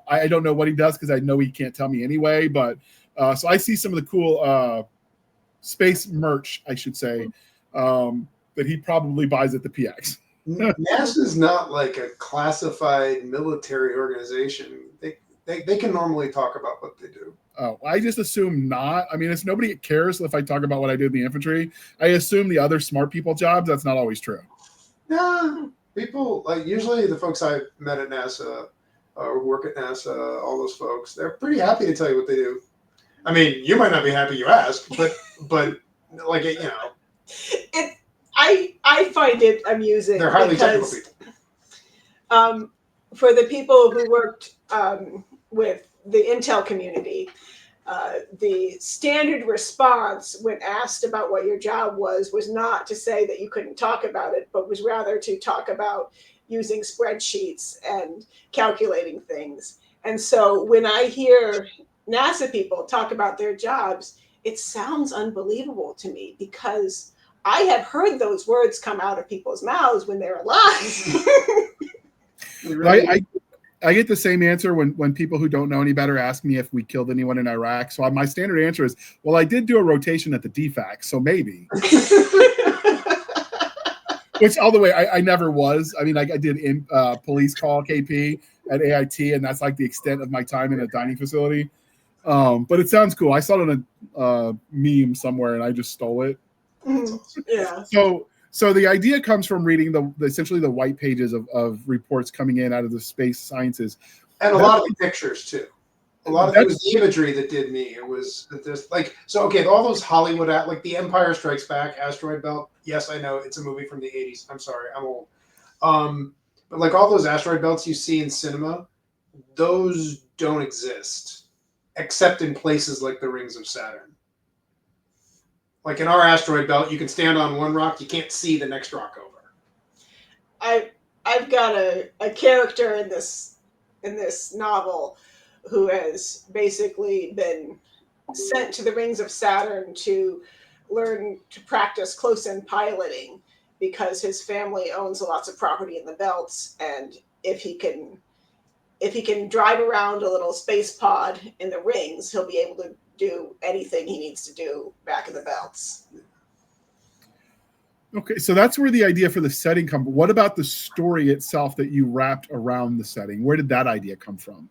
I don't know what he does because I know he can't tell me anyway. But so I see some of the cool space merch, I should say, that he probably buys at the PX. NASA's not like a classified military organization. They can normally talk about what they do. Oh, I just assume not. I mean, it's nobody cares if I talk about what I do in the infantry. I assume the other smart people jobs, that's not always true. No, people, like usually the folks I've met at NASA or work at NASA, all those folks, they're pretty happy to tell you what they do. I mean, you might not be happy you ask, but like, you know. I find it amusing. They're highly technical people. For the people who worked with the Intel community, the standard response when asked about what your job was not to say that you couldn't talk about it, but was rather to talk about using spreadsheets and calculating things. And so when I hear NASA people talk about their jobs, it sounds unbelievable to me because I have heard those words come out of people's mouths when they're alive. I get the same answer when people who don't know any better ask me if we killed anyone in Iraq. So my standard answer is, well, I did do a rotation at the DFAC, so maybe. Which, all the way, I never was. I mean, I did police call KP at AIT, and that's like the extent of my time in a dining facility. But it sounds cool. I saw it on a meme somewhere, and I just stole it. Yeah. So the idea comes from reading essentially the white pages of reports coming in out of the space sciences, and a lot of the pictures too. A lot of it was the imagery that did me. It was this all those Hollywood like the Empire Strikes Back asteroid belt. Yes, I know it's a movie from the 80s. I'm sorry, I'm old. But like all those asteroid belts you see in cinema, those don't exist except in places like the rings of Saturn. Like in our asteroid belt, you can stand on one rock, you can't see the next rock over. I've got a character in this novel who has basically been sent to the rings of Saturn to learn to practice close-in piloting because his family owns lots of property in the belts, and if he can drive around a little space pod in the rings, he'll be able to do anything he needs to do back in the belts. Okay, so that's where the idea for the setting comes. What about the story itself that you wrapped around the setting? Where did that idea come from?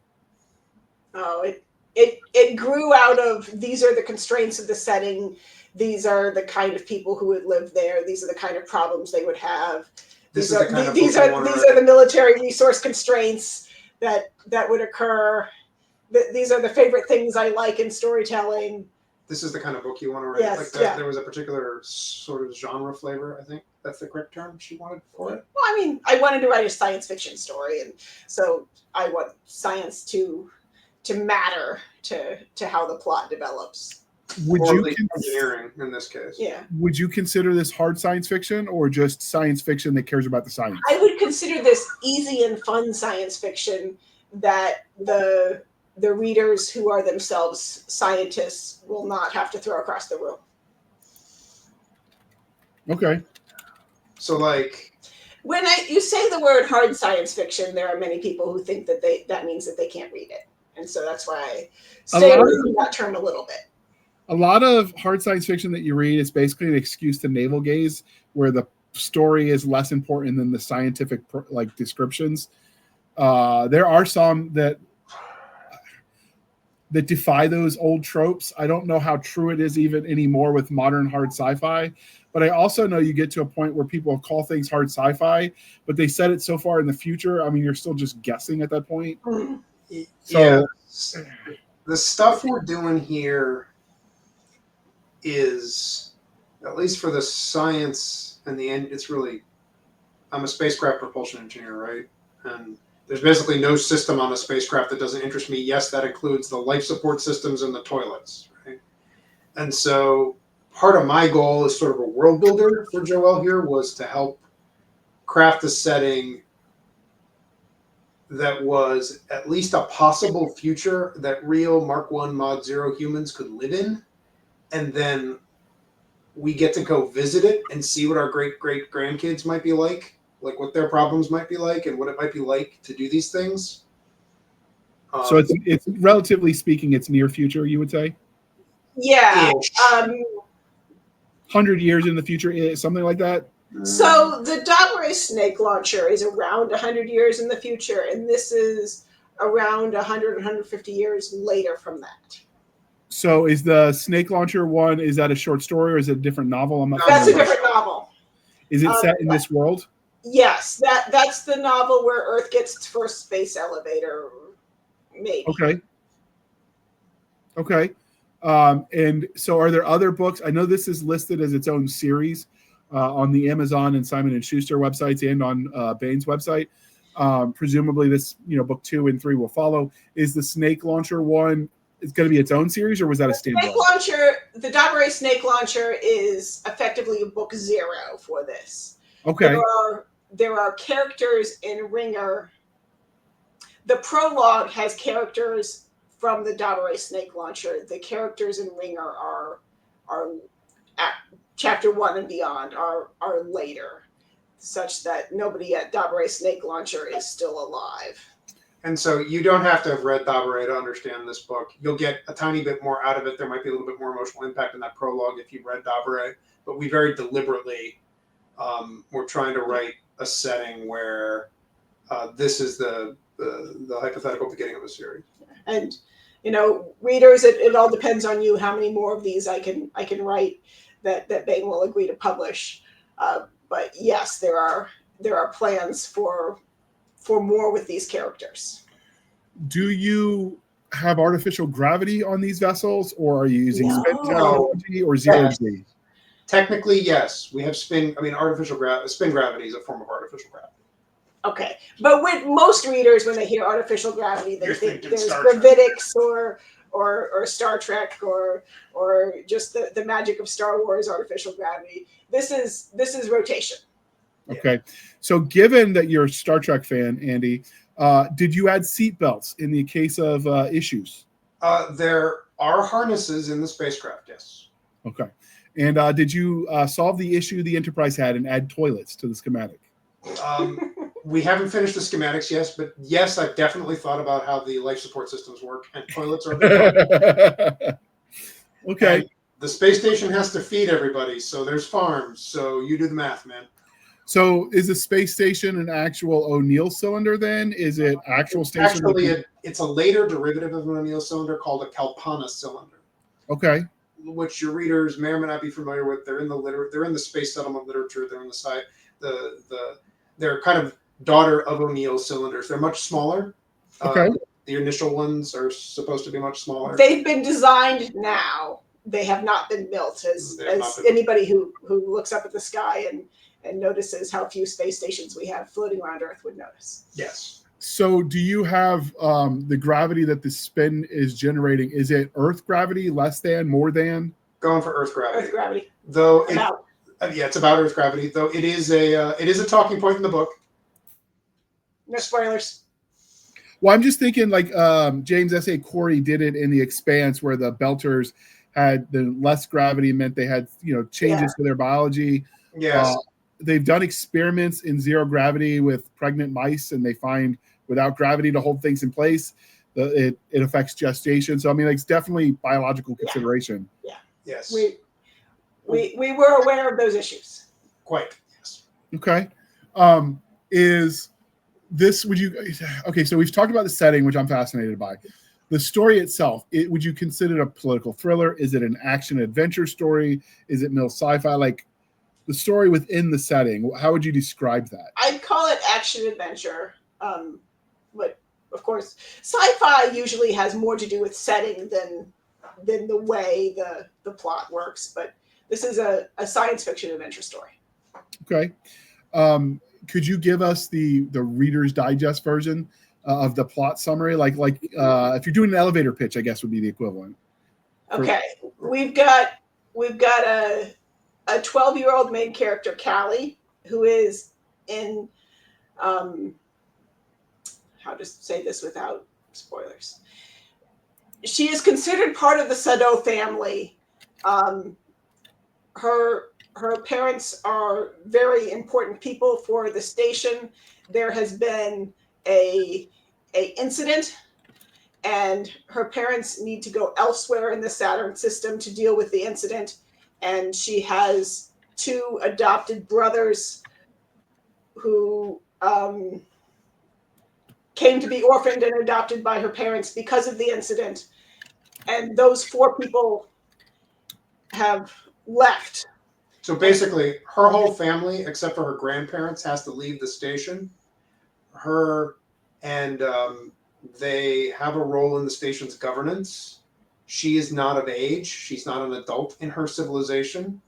Oh, it grew out of, these are the constraints of the setting. These are the kind of people who would live there. These are the kind of problems they would have. These are the military resource constraints that would occur. These are the favorite things I like in storytelling. This is the kind of book you want to write. Yes, There was a particular sort of genre flavor, I think that's the correct term she wanted for it. Well, I mean, I wanted to write a science fiction story, and so I want science to matter to how the plot develops. Engineering in this case. Yeah. Would you consider this hard science fiction or just science fiction that cares about the science? I would consider this easy and fun science fiction that the readers who are themselves scientists will not have to throw across the room. Okay. So like, when you say the word hard science fiction, there are many people who think that means that they can't read it. And so that's why I stay away from that term a little bit. A lot of hard science fiction that you read is basically an excuse to navel gaze, where the story is less important than the scientific descriptions. There are some that defy those old tropes. I don't know how true it is even anymore with modern hard sci-fi, but I also know you get to a point where people call things hard sci-fi, but they said it so far in the future. I mean, you're still just guessing at that point. So the stuff we're doing here is, at least for the science and the end, it's really, I'm a spacecraft propulsion engineer, right? And there's basically no system on a spacecraft that doesn't interest me. Yes, that includes the life support systems and the toilets, right? And so part of my goal as sort of a world builder for Joelle here was to help craft a setting that was at least a possible future that real Mark 1 Mod 0 humans could live in. And then we get to go visit it and see what our great-great-grandkids might be like what their problems might be like, and what it might be like to do these things. So it's relatively speaking, it's near future, you would say? Yeah. 100 years in the future, something like that? So the Garber snake launcher is around 100 years in the future, and this is around 100, 150 years later from that. So is the snake launcher one, is that a short story or is it a different novel? That's a different novel. Is it set in this world? Yes, that's the novel where Earth gets its first space elevator, maybe. Okay. And so are there other books? I know this is listed as its own series on the Amazon and Simon & Schuster websites and on Bain's website. Presumably this, book 2 and 3 will follow. Is the snake launcher one, it's going to be its own series, or was that a standalone? The Garber snake launcher is effectively book 0 for this. Okay. There are characters in Ringer. The prologue has characters from the Garber snake launcher. The characters in Ringer are at chapter 1 and beyond are later, such that nobody at Garber snake launcher is still alive. And so you don't have to have read Garber to understand this book. You'll get a tiny bit more out of it. There might be a little bit more emotional impact in that prologue if you read Garber, but we very deliberately we're trying to write a setting where this is the hypothetical beginning of a series. And readers, it all depends on you how many more of these I can write that Bain will agree to publish. But yes, there are plans for more with these characters. Do you have artificial gravity on these vessels, or are you using spin technology or zero G? Technically, yes. We have spin gravity is a form of artificial gravity. Okay. But with most readers, when they hear artificial gravity, they think there's gravitics or Star Trek or just the magic of Star Wars artificial gravity. This is rotation. Okay. So given that you're a Star Trek fan, Andy, did you add seatbelts in the case of issues? There are harnesses in the spacecraft, yes. Okay. And did you solve the issue the Enterprise had and add toilets to the schematic? We haven't finished the schematics, yes, but yes, I've definitely thought about how the life support systems work, and toilets are okay. And the space station has to feed everybody, so there's farms. So you do the math, man. So is the space station an actual O'Neill cylinder then? Is it actual station? Actually, it's a later derivative of an O'Neill cylinder called a Kalpana cylinder. Okay. Which your readers may or may not be familiar with. They're in the space settlement literature. They're in they're kind of daughter of O'Neill cylinders. They're much smaller. Okay. The initial ones are supposed to be much smaller. They've been designed now. They have not been built, as anybody who looks up at the sky and notices how few space stations we have floating around Earth would notice. Yes. So do you have the gravity that the spin is generating? Is it Earth gravity, less than, more than? Going for Earth gravity. Earth gravity. Though it's about Earth gravity. Though it is a talking point in the book. No spoilers. Well, I'm just thinking like James S.A. Corey did it in The Expanse, where the Belters had the less gravity meant they had changes to their biology. Yes. They've done experiments in zero gravity with pregnant mice, and they find without gravity to hold things in place, it affects gestation. So I mean, it's definitely biological consideration. Yeah. Yes. We were aware of those issues. Quite. Yes. Okay. Is Okay, so we've talked about the setting, which I'm fascinated by. The story itself, would you consider it a political thriller? Is it an action adventure story? Is it middle sci-fi? Like the story within the setting, how would you describe that? I'd call it action adventure. But of course, sci-fi usually has more to do with setting than the way the plot works. But this is a science fiction adventure story. Okay. Could you give us the Reader's Digest version of the plot summary? Like if you're doing an elevator pitch, I guess would be the equivalent. Okay, we've got a 12-year-old main character, Callie, who is in how to say this without spoilers. She is considered part of the Sado family. Her parents are very important people for the station. There has been a incident, and her parents need to go elsewhere in the Saturn system to deal with the incident. And she has 2 adopted brothers who came to be orphaned and adopted by her parents because of the incident. And those 4 people have left. So basically, her whole family, except for her grandparents, has to leave the station. They have a role in the station's governance. She is not of age. She's not an adult in her civilization.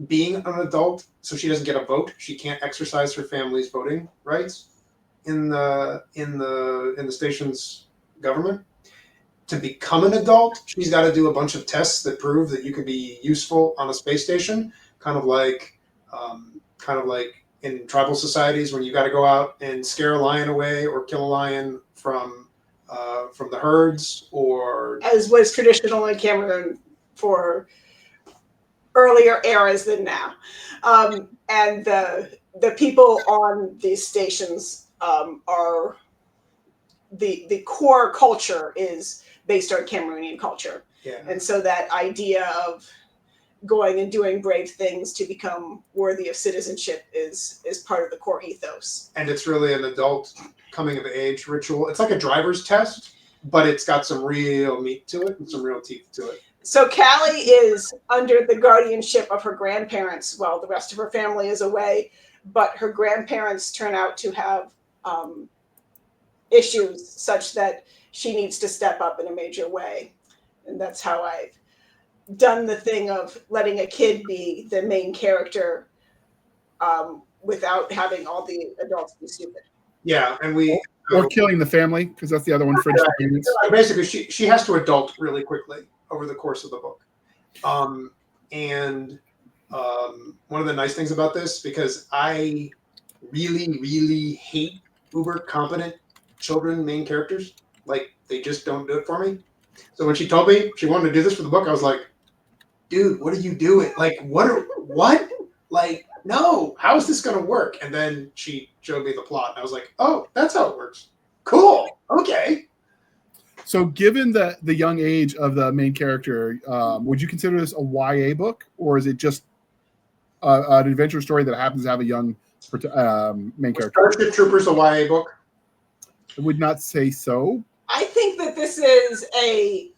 Being an adult, so she doesn't get a vote. She can't exercise her family's voting rights in the station's government. To become an adult, she's got to do a bunch of tests that prove that you can be useful on a space station. Kind of like in tribal societies when you got to go out and scare a lion away or kill a lion from the herds, or as was traditional in Cameroon for earlier eras than now. And the people on these stations are the core culture is based on Cameroonian culture. Yeah. And so that idea of going and doing brave things to become worthy of citizenship is part of the core ethos. And it's really an adult coming of age ritual. It's like a driver's test, but it's got some real meat to it and some real teeth to it. So Callie is under the guardianship of her grandparents while the rest of her family is away, but her grandparents turn out to have issues such that she needs to step up in a major way. And that's how I've done the thing of letting a kid be the main character without having all the adults be stupid. Yeah, and or killing the family, because that's the other one. Basically, she has to adult really quickly over the course of the book. One of the nice things about this, because I really, really hate uber competent children main characters, like they just don't do it for me. So when she told me she wanted to do this for the book, I was like, dude, what are you doing? Like, what? Like, no, how is this going to work? And then she showed me the plot, and I was like, oh, that's how it works. Cool. Okay. So given the young age of the main character, would you consider this a YA book, or is it just an adventure story that happens to have a young main character? Starship Troopers a YA book? I would not say so. I think that this is a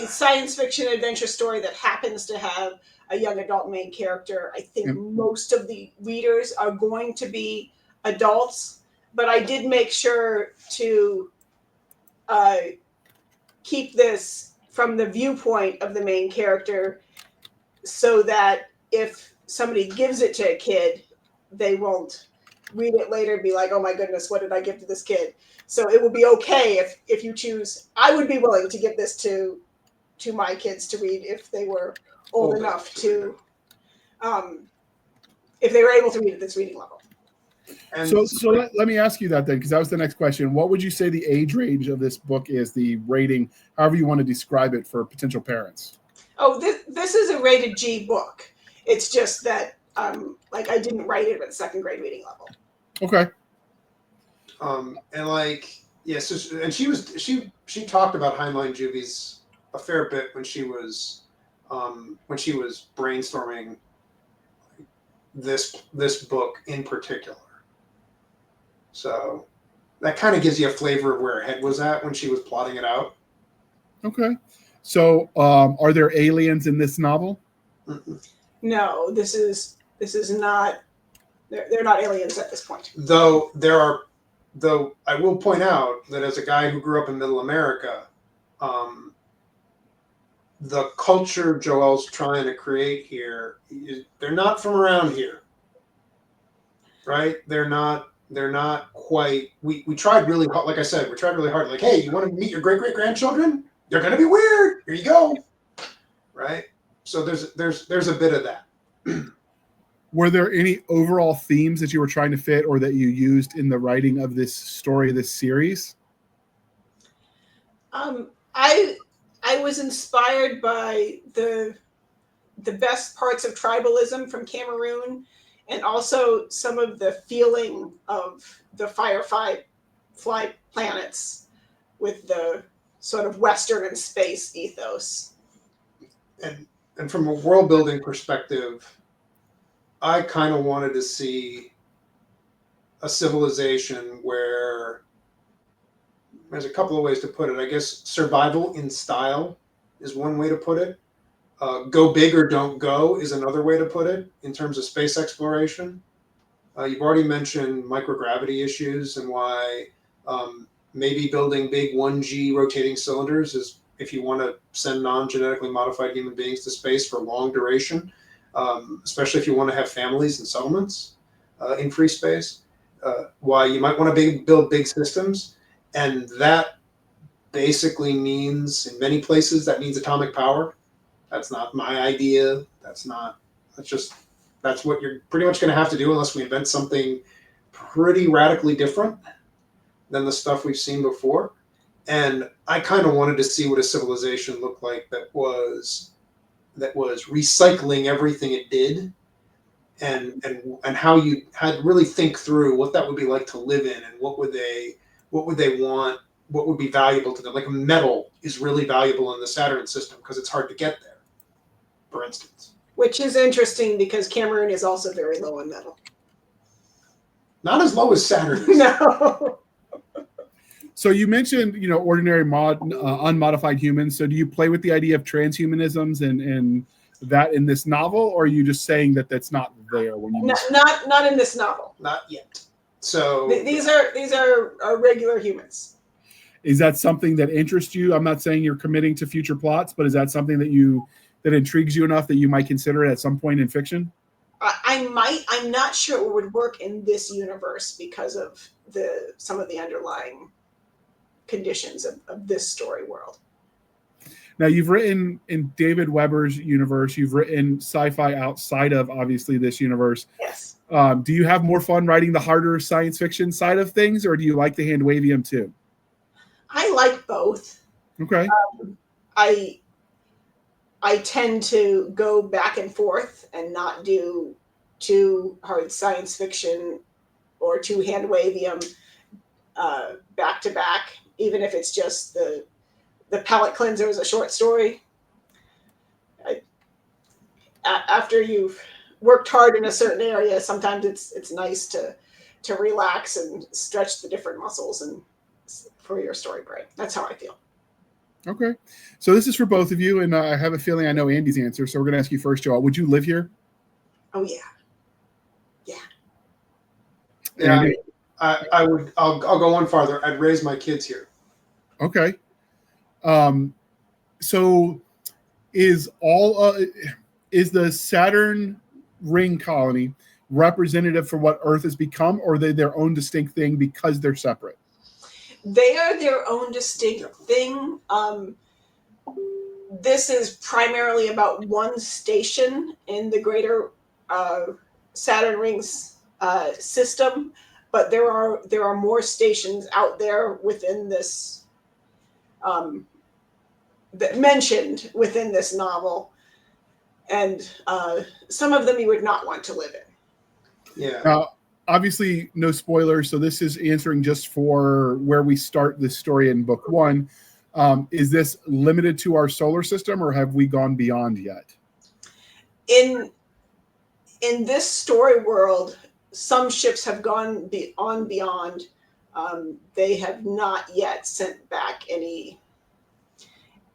science fiction adventure story that happens to have a young adult main character. I think most of the readers are going to be adults, but I did make sure to keep this from the viewpoint of the main character so that if somebody gives it to a kid, they won't read it later and be like, oh my goodness, what did I give to this kid? So it would be okay if you choose. I would be willing to give this to my kids to read if they were old enough to, if they were able to read at this reading level. And so let me ask you that then, because that was the next question. What would you say the age range of this book is, the rating, however you want to describe it for potential parents? Oh, this is a rated G book. It's just that I didn't write it at the second grade reading level. Okay. And she talked about Heinlein Juvies a fair bit when she was brainstorming this book in particular. So that kind of gives you a flavor of where her head was at when she was plotting it out. Okay. So, are there aliens in this novel? No, this is not. They're not aliens at this point. Though I will point out that as a guy who grew up in Middle America, the culture Joelle's trying to create here, they're not from around here, right? They're not quite. We tried really hard. Like I said, we tried really hard. Like, hey, you want to meet your great-great-grandchildren? They're going to be weird. Here you go, right? So there's a bit of that. Were there any overall themes that you were trying to fit or that you used in the writing of this story, this series? I was inspired by the best parts of tribalism from Cameroon, and also some of the feeling of the Firefly planets with the sort of Western and space ethos. And from a world building perspective, I kind of wanted to see a civilization where there's a couple of ways to put it. I guess survival in style is one way to put it. Go big or don't go is another way to put it in terms of space exploration. You've already mentioned microgravity issues and why maybe building big 1G rotating cylinders is if you want to send non-genetically modified human beings to space for long duration, especially if you want to have families and settlements in free space, why you might want to build big systems. And that basically means, in many places, that means atomic power. That's not my idea. That's what you're pretty much going to have to do unless we invent something pretty radically different than the stuff we've seen before. And I kind of wanted to see what a civilization looked like that was recycling everything it did, and how you had to really think through what that would be like to live in, and what would they want, what would be valuable to them. Like metal is really valuable in the Saturn system because it's hard to get there, for instance. Which is interesting because Cameroon is also very low in metal. Not as low as Saturn is. No. So you mentioned, ordinary unmodified humans. So do you play with the idea of transhumanisms and that in this novel, or are you just saying that that's not there when you? Not in this novel. Not yet. So these are regular humans. Is that something that interests you? I'm not saying you're committing to future plots, but is that something that intrigues you enough that you might consider it at some point in fiction? I might. I'm not sure it would work in this universe because of some of the underlying conditions of this story world. Now, you've written in David Weber's universe. You've written sci-fi outside of, obviously, this universe. Yes. Do you have more fun writing the harder science fiction side of things, or do you like the hand-wavium too? I like both. Okay. I tend to go back and forth and not do too hard science fiction or too hand-wavium back to back, even if it's just the palate cleanser is a short story. After you've worked hard in a certain area, sometimes it's nice to relax and stretch the different muscles and for your story brain. That's how I feel. Okay. So this is for both of you, and I have a feeling I know Andy's answer, so we're going to ask you first, Joelle. Would you live here? Oh, yeah. Yeah, I would. I'll go one farther. I'd raise my kids here. Okay. So is the Saturn ring colony representative for what Earth has become, or are they their own distinct thing because they're separate? They are their own distinct thing. This is primarily about one station in the greater Saturn rings system, but there are more stations out there within this that mentioned within this novel, and some of them you would not want to live in. Yeah. Now, obviously, no spoilers, so this is answering just for where we start this story in book one. Is this limited to our solar system, or have we gone beyond yet? In this story world, some ships have gone beyond They have not yet sent back any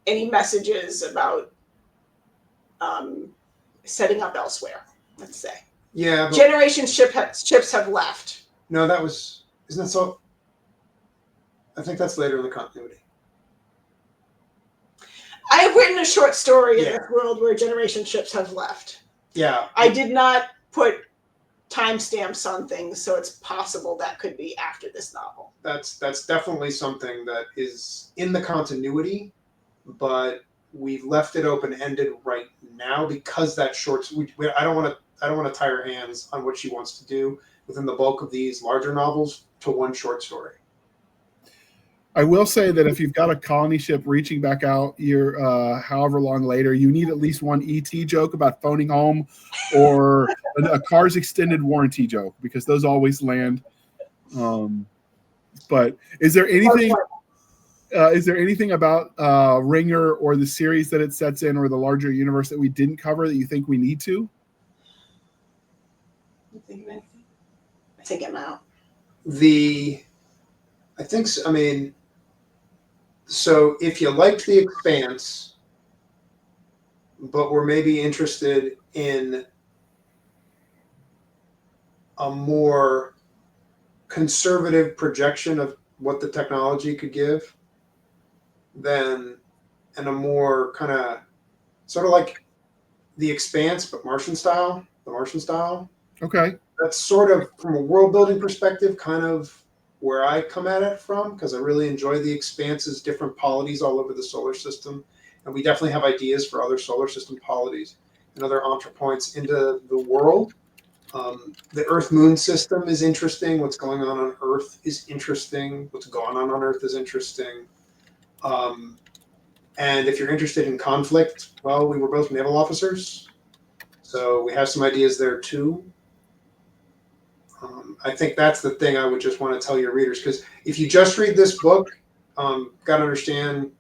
messages about setting up elsewhere, let's say. Yeah. Generation ships have left. No, isn't that so? I think that's later in the continuity. I have written a short story in this world where generation ships have left. Yeah. I did not put timestamps on things, so it's possible that could be after this novel. That's definitely something that is in the continuity, but we've left it open-ended right now because that short. I don't want to tie her hands on what she wants to do within the bulk of these larger novels to one short story. I will say that if you've got a colony ship reaching back out however long later, you need at least one ET joke about phoning home or a car's extended warranty joke, because those always land. But is there anything about Ringer or the series that it sets in or the larger universe that we didn't cover that you think we need to? You think of anything? I think I'm out. I think so, I mean, so if you liked The Expanse, but were maybe interested in a more conservative projection of what the technology could give, then, and a more kind of sort of like The Expanse, but Martian style, the Martian style. Okay. That's sort of, from a world building perspective, kind of where I come at it from, because I really enjoy The Expanse's different polities all over the solar system. And we definitely have ideas for other solar system polities and other entry points into the world. The Earth-Moon system is interesting. What's going on Earth is interesting. What's going on Earth is interesting. And if you're interested in conflict, well, we were both naval officers, so we have some ideas there too. I think that's the thing I would just want to tell your readers, because if you just read this book, got to understand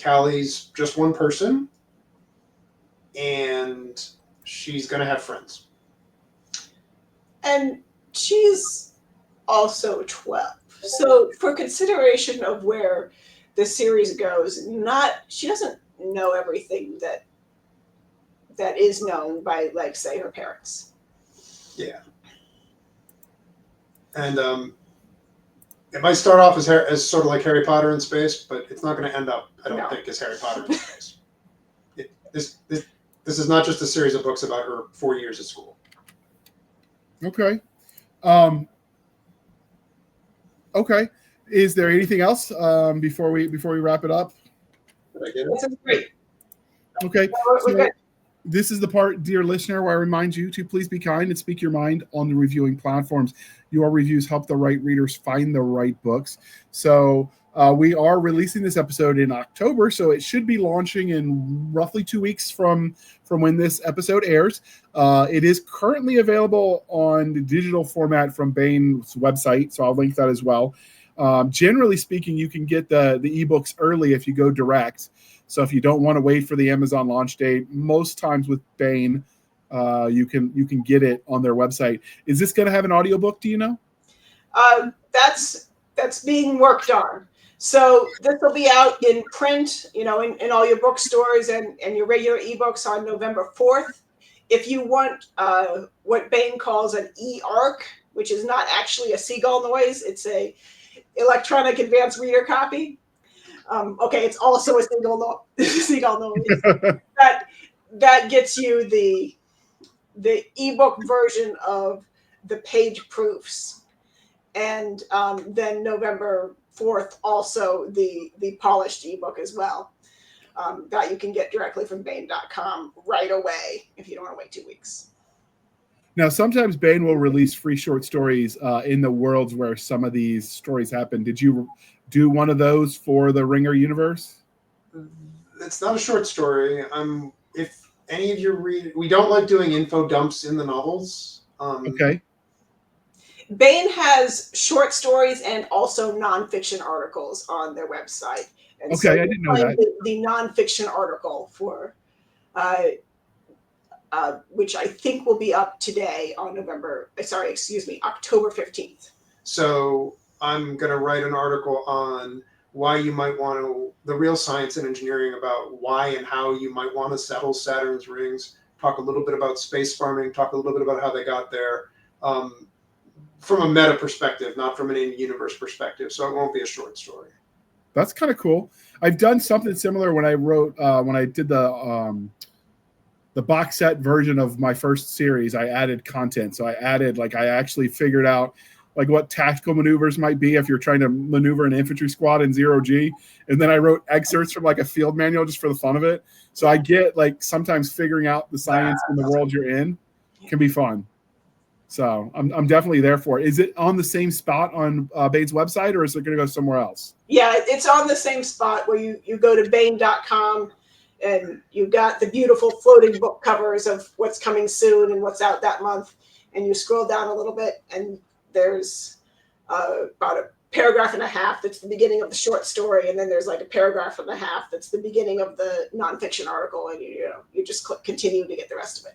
Callie's just one person, and she's going to have friends. And she's also 12. So for consideration of where the series goes, she doesn't know everything that is known by, like, say, her parents. Yeah. And it might start off as sort of like Harry Potter in space, but it's not going to end up, I don't think, as Harry Potter in space. This is not just a series of books about her 4 years at school. Okay. Okay. Is there anything else before we wrap it up? Did I get it? This is great. Okay. We're good. This is the part, dear listener, where I remind you to please be kind and speak your mind on the reviewing platforms. Your reviews help the right readers find the right books. So we are releasing this episode in October, so it should be launching in roughly 2 weeks from when this episode airs. It is currently available on the digital format from Bane's website, so I'll link that as well. Generally speaking, you can get the ebooks early if you go direct. So if you don't want to wait for the Amazon launch date, most times with Bane, you can get it on their website. Is this going to have an audiobook? Do you know? That's being worked on. So this will be out in print, in all your bookstores and your regular ebooks on November 4th. If you want what Bane calls an e-arc, which is not actually a seagull noise, it's a electronic advanced reader copy. Okay, it's also a seagull noise. That gets you the ebook version of the page proofs, and then November 4th also the polished ebook as well. That you can get directly from Bane.com right away if you don't want to wait 2 weeks. Now, sometimes Bane will release free short stories in the worlds where some of these stories happen. Did you do one of those for the Ringer universe? It's not a short story. If any of you read, we don't like doing info dumps in the novels. Okay. Bane has short stories and also nonfiction articles on their website. And okay, I didn't know that. The nonfiction article for, which I think will be up today on October 15th. So I'm going to write an article on why you might want to, the real science and engineering about why and how you might want to settle Saturn's rings, talk a little bit about space farming, talk a little bit about how they got there, from a meta perspective, not from an in-universe perspective. So it won't be a short story. That's kind of cool. I've done something similar when I wrote, when I did the box set version of my first series. I added content. So I actually figured out like what tactical maneuvers might be if you're trying to maneuver an infantry squad in 0G. And then I wrote excerpts from like a field manual just for the fun of it. So I get like sometimes figuring out the science in the world you're in can be fun. So I'm definitely there for it. Is it on the same spot on Bane's website, or is it going to go somewhere else? Yeah, it's on the same spot where you go to Bane.com and you've got the beautiful floating book covers of what's coming soon and what's out that month. And you scroll down a little bit and there's about a paragraph and a half that's the beginning of the short story, and then there's like a paragraph and a half that's the beginning of the nonfiction article, and you just click continue to get the rest of it.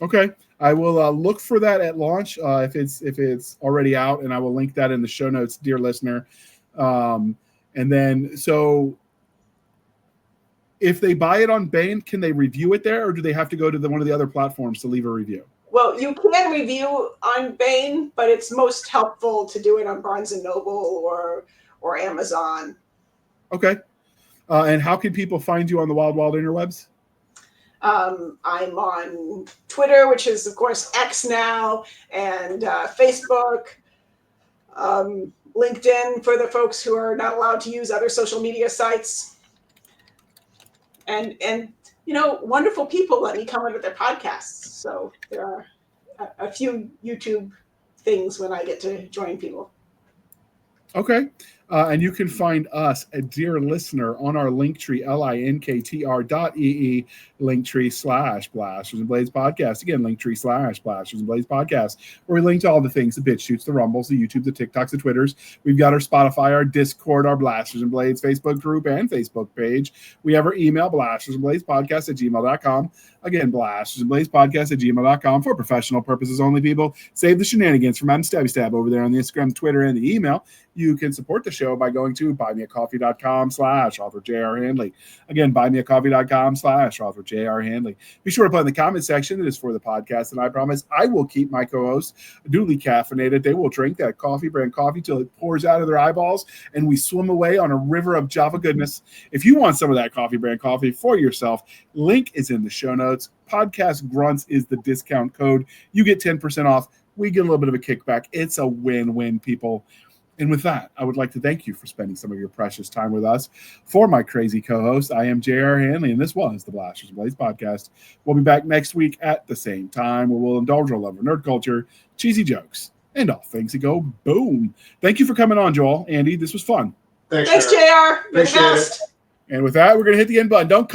Okay, I will look for that at launch if it's already out, and I will link that in the show notes, dear listener. And then, so if they buy it on Bane, can they review it there, or do they have to go to one of the other platforms to leave a review? Well, you can review on Bane, but it's most helpful to do it on Barnes & Noble or Amazon. Okay. And how can people find you on the wild interwebs? I'm on Twitter, which is, of course, X now, and Facebook, LinkedIn for the folks who are not allowed to use other social media sites. And wonderful people let me come into their podcasts. So there are a few YouTube things when I get to join people. Okay. And you can find us, a dear listener, on our Linktree, linktr.ee, Linktree/Blasters and Blades Podcast. Again, Linktree/Blasters and Blades Podcast, where we link to all the things, the BitChutes, the Rumbles, the YouTube, the TikToks, the Twitters. We've got our Spotify, our Discord, our Blasters and Blades Facebook group and Facebook page. We have our email, blastersandbladespodcast@gmail.com. Again, blastersandbladespodcast@gmail.com for professional purposes only, people. Save the shenanigans from Stabby over there on the Instagram, Twitter, and the email. You can support the show by going to buymeacoffee.com/author J.R. Handley. Again, buymeacoffee.com/author J.R. Handley. Be sure to put in the comment section that is for the podcast, and I promise I will keep my co-hosts duly caffeinated. They will drink that coffee brand coffee till it pours out of their eyeballs, and we swim away on a river of Java goodness. If you want some of that coffee brand coffee for yourself, link is in the show notes. Podcast Grunts is the discount code. You get 10% off. We get a little bit of a kickback. It's a win-win, people. And with that, I would like to thank you for spending some of your precious time with us. For my crazy co-host, I am J.R. Handley, and this was the Blasters and Blades Podcast. We'll be back next week at the same time, where we'll indulge our love of nerd culture, cheesy jokes, and all things that go boom. Thank you for coming on, Joel. Andy, this was fun. Thanks, JR. You're the best. And with that, we're going to hit the end button. Don't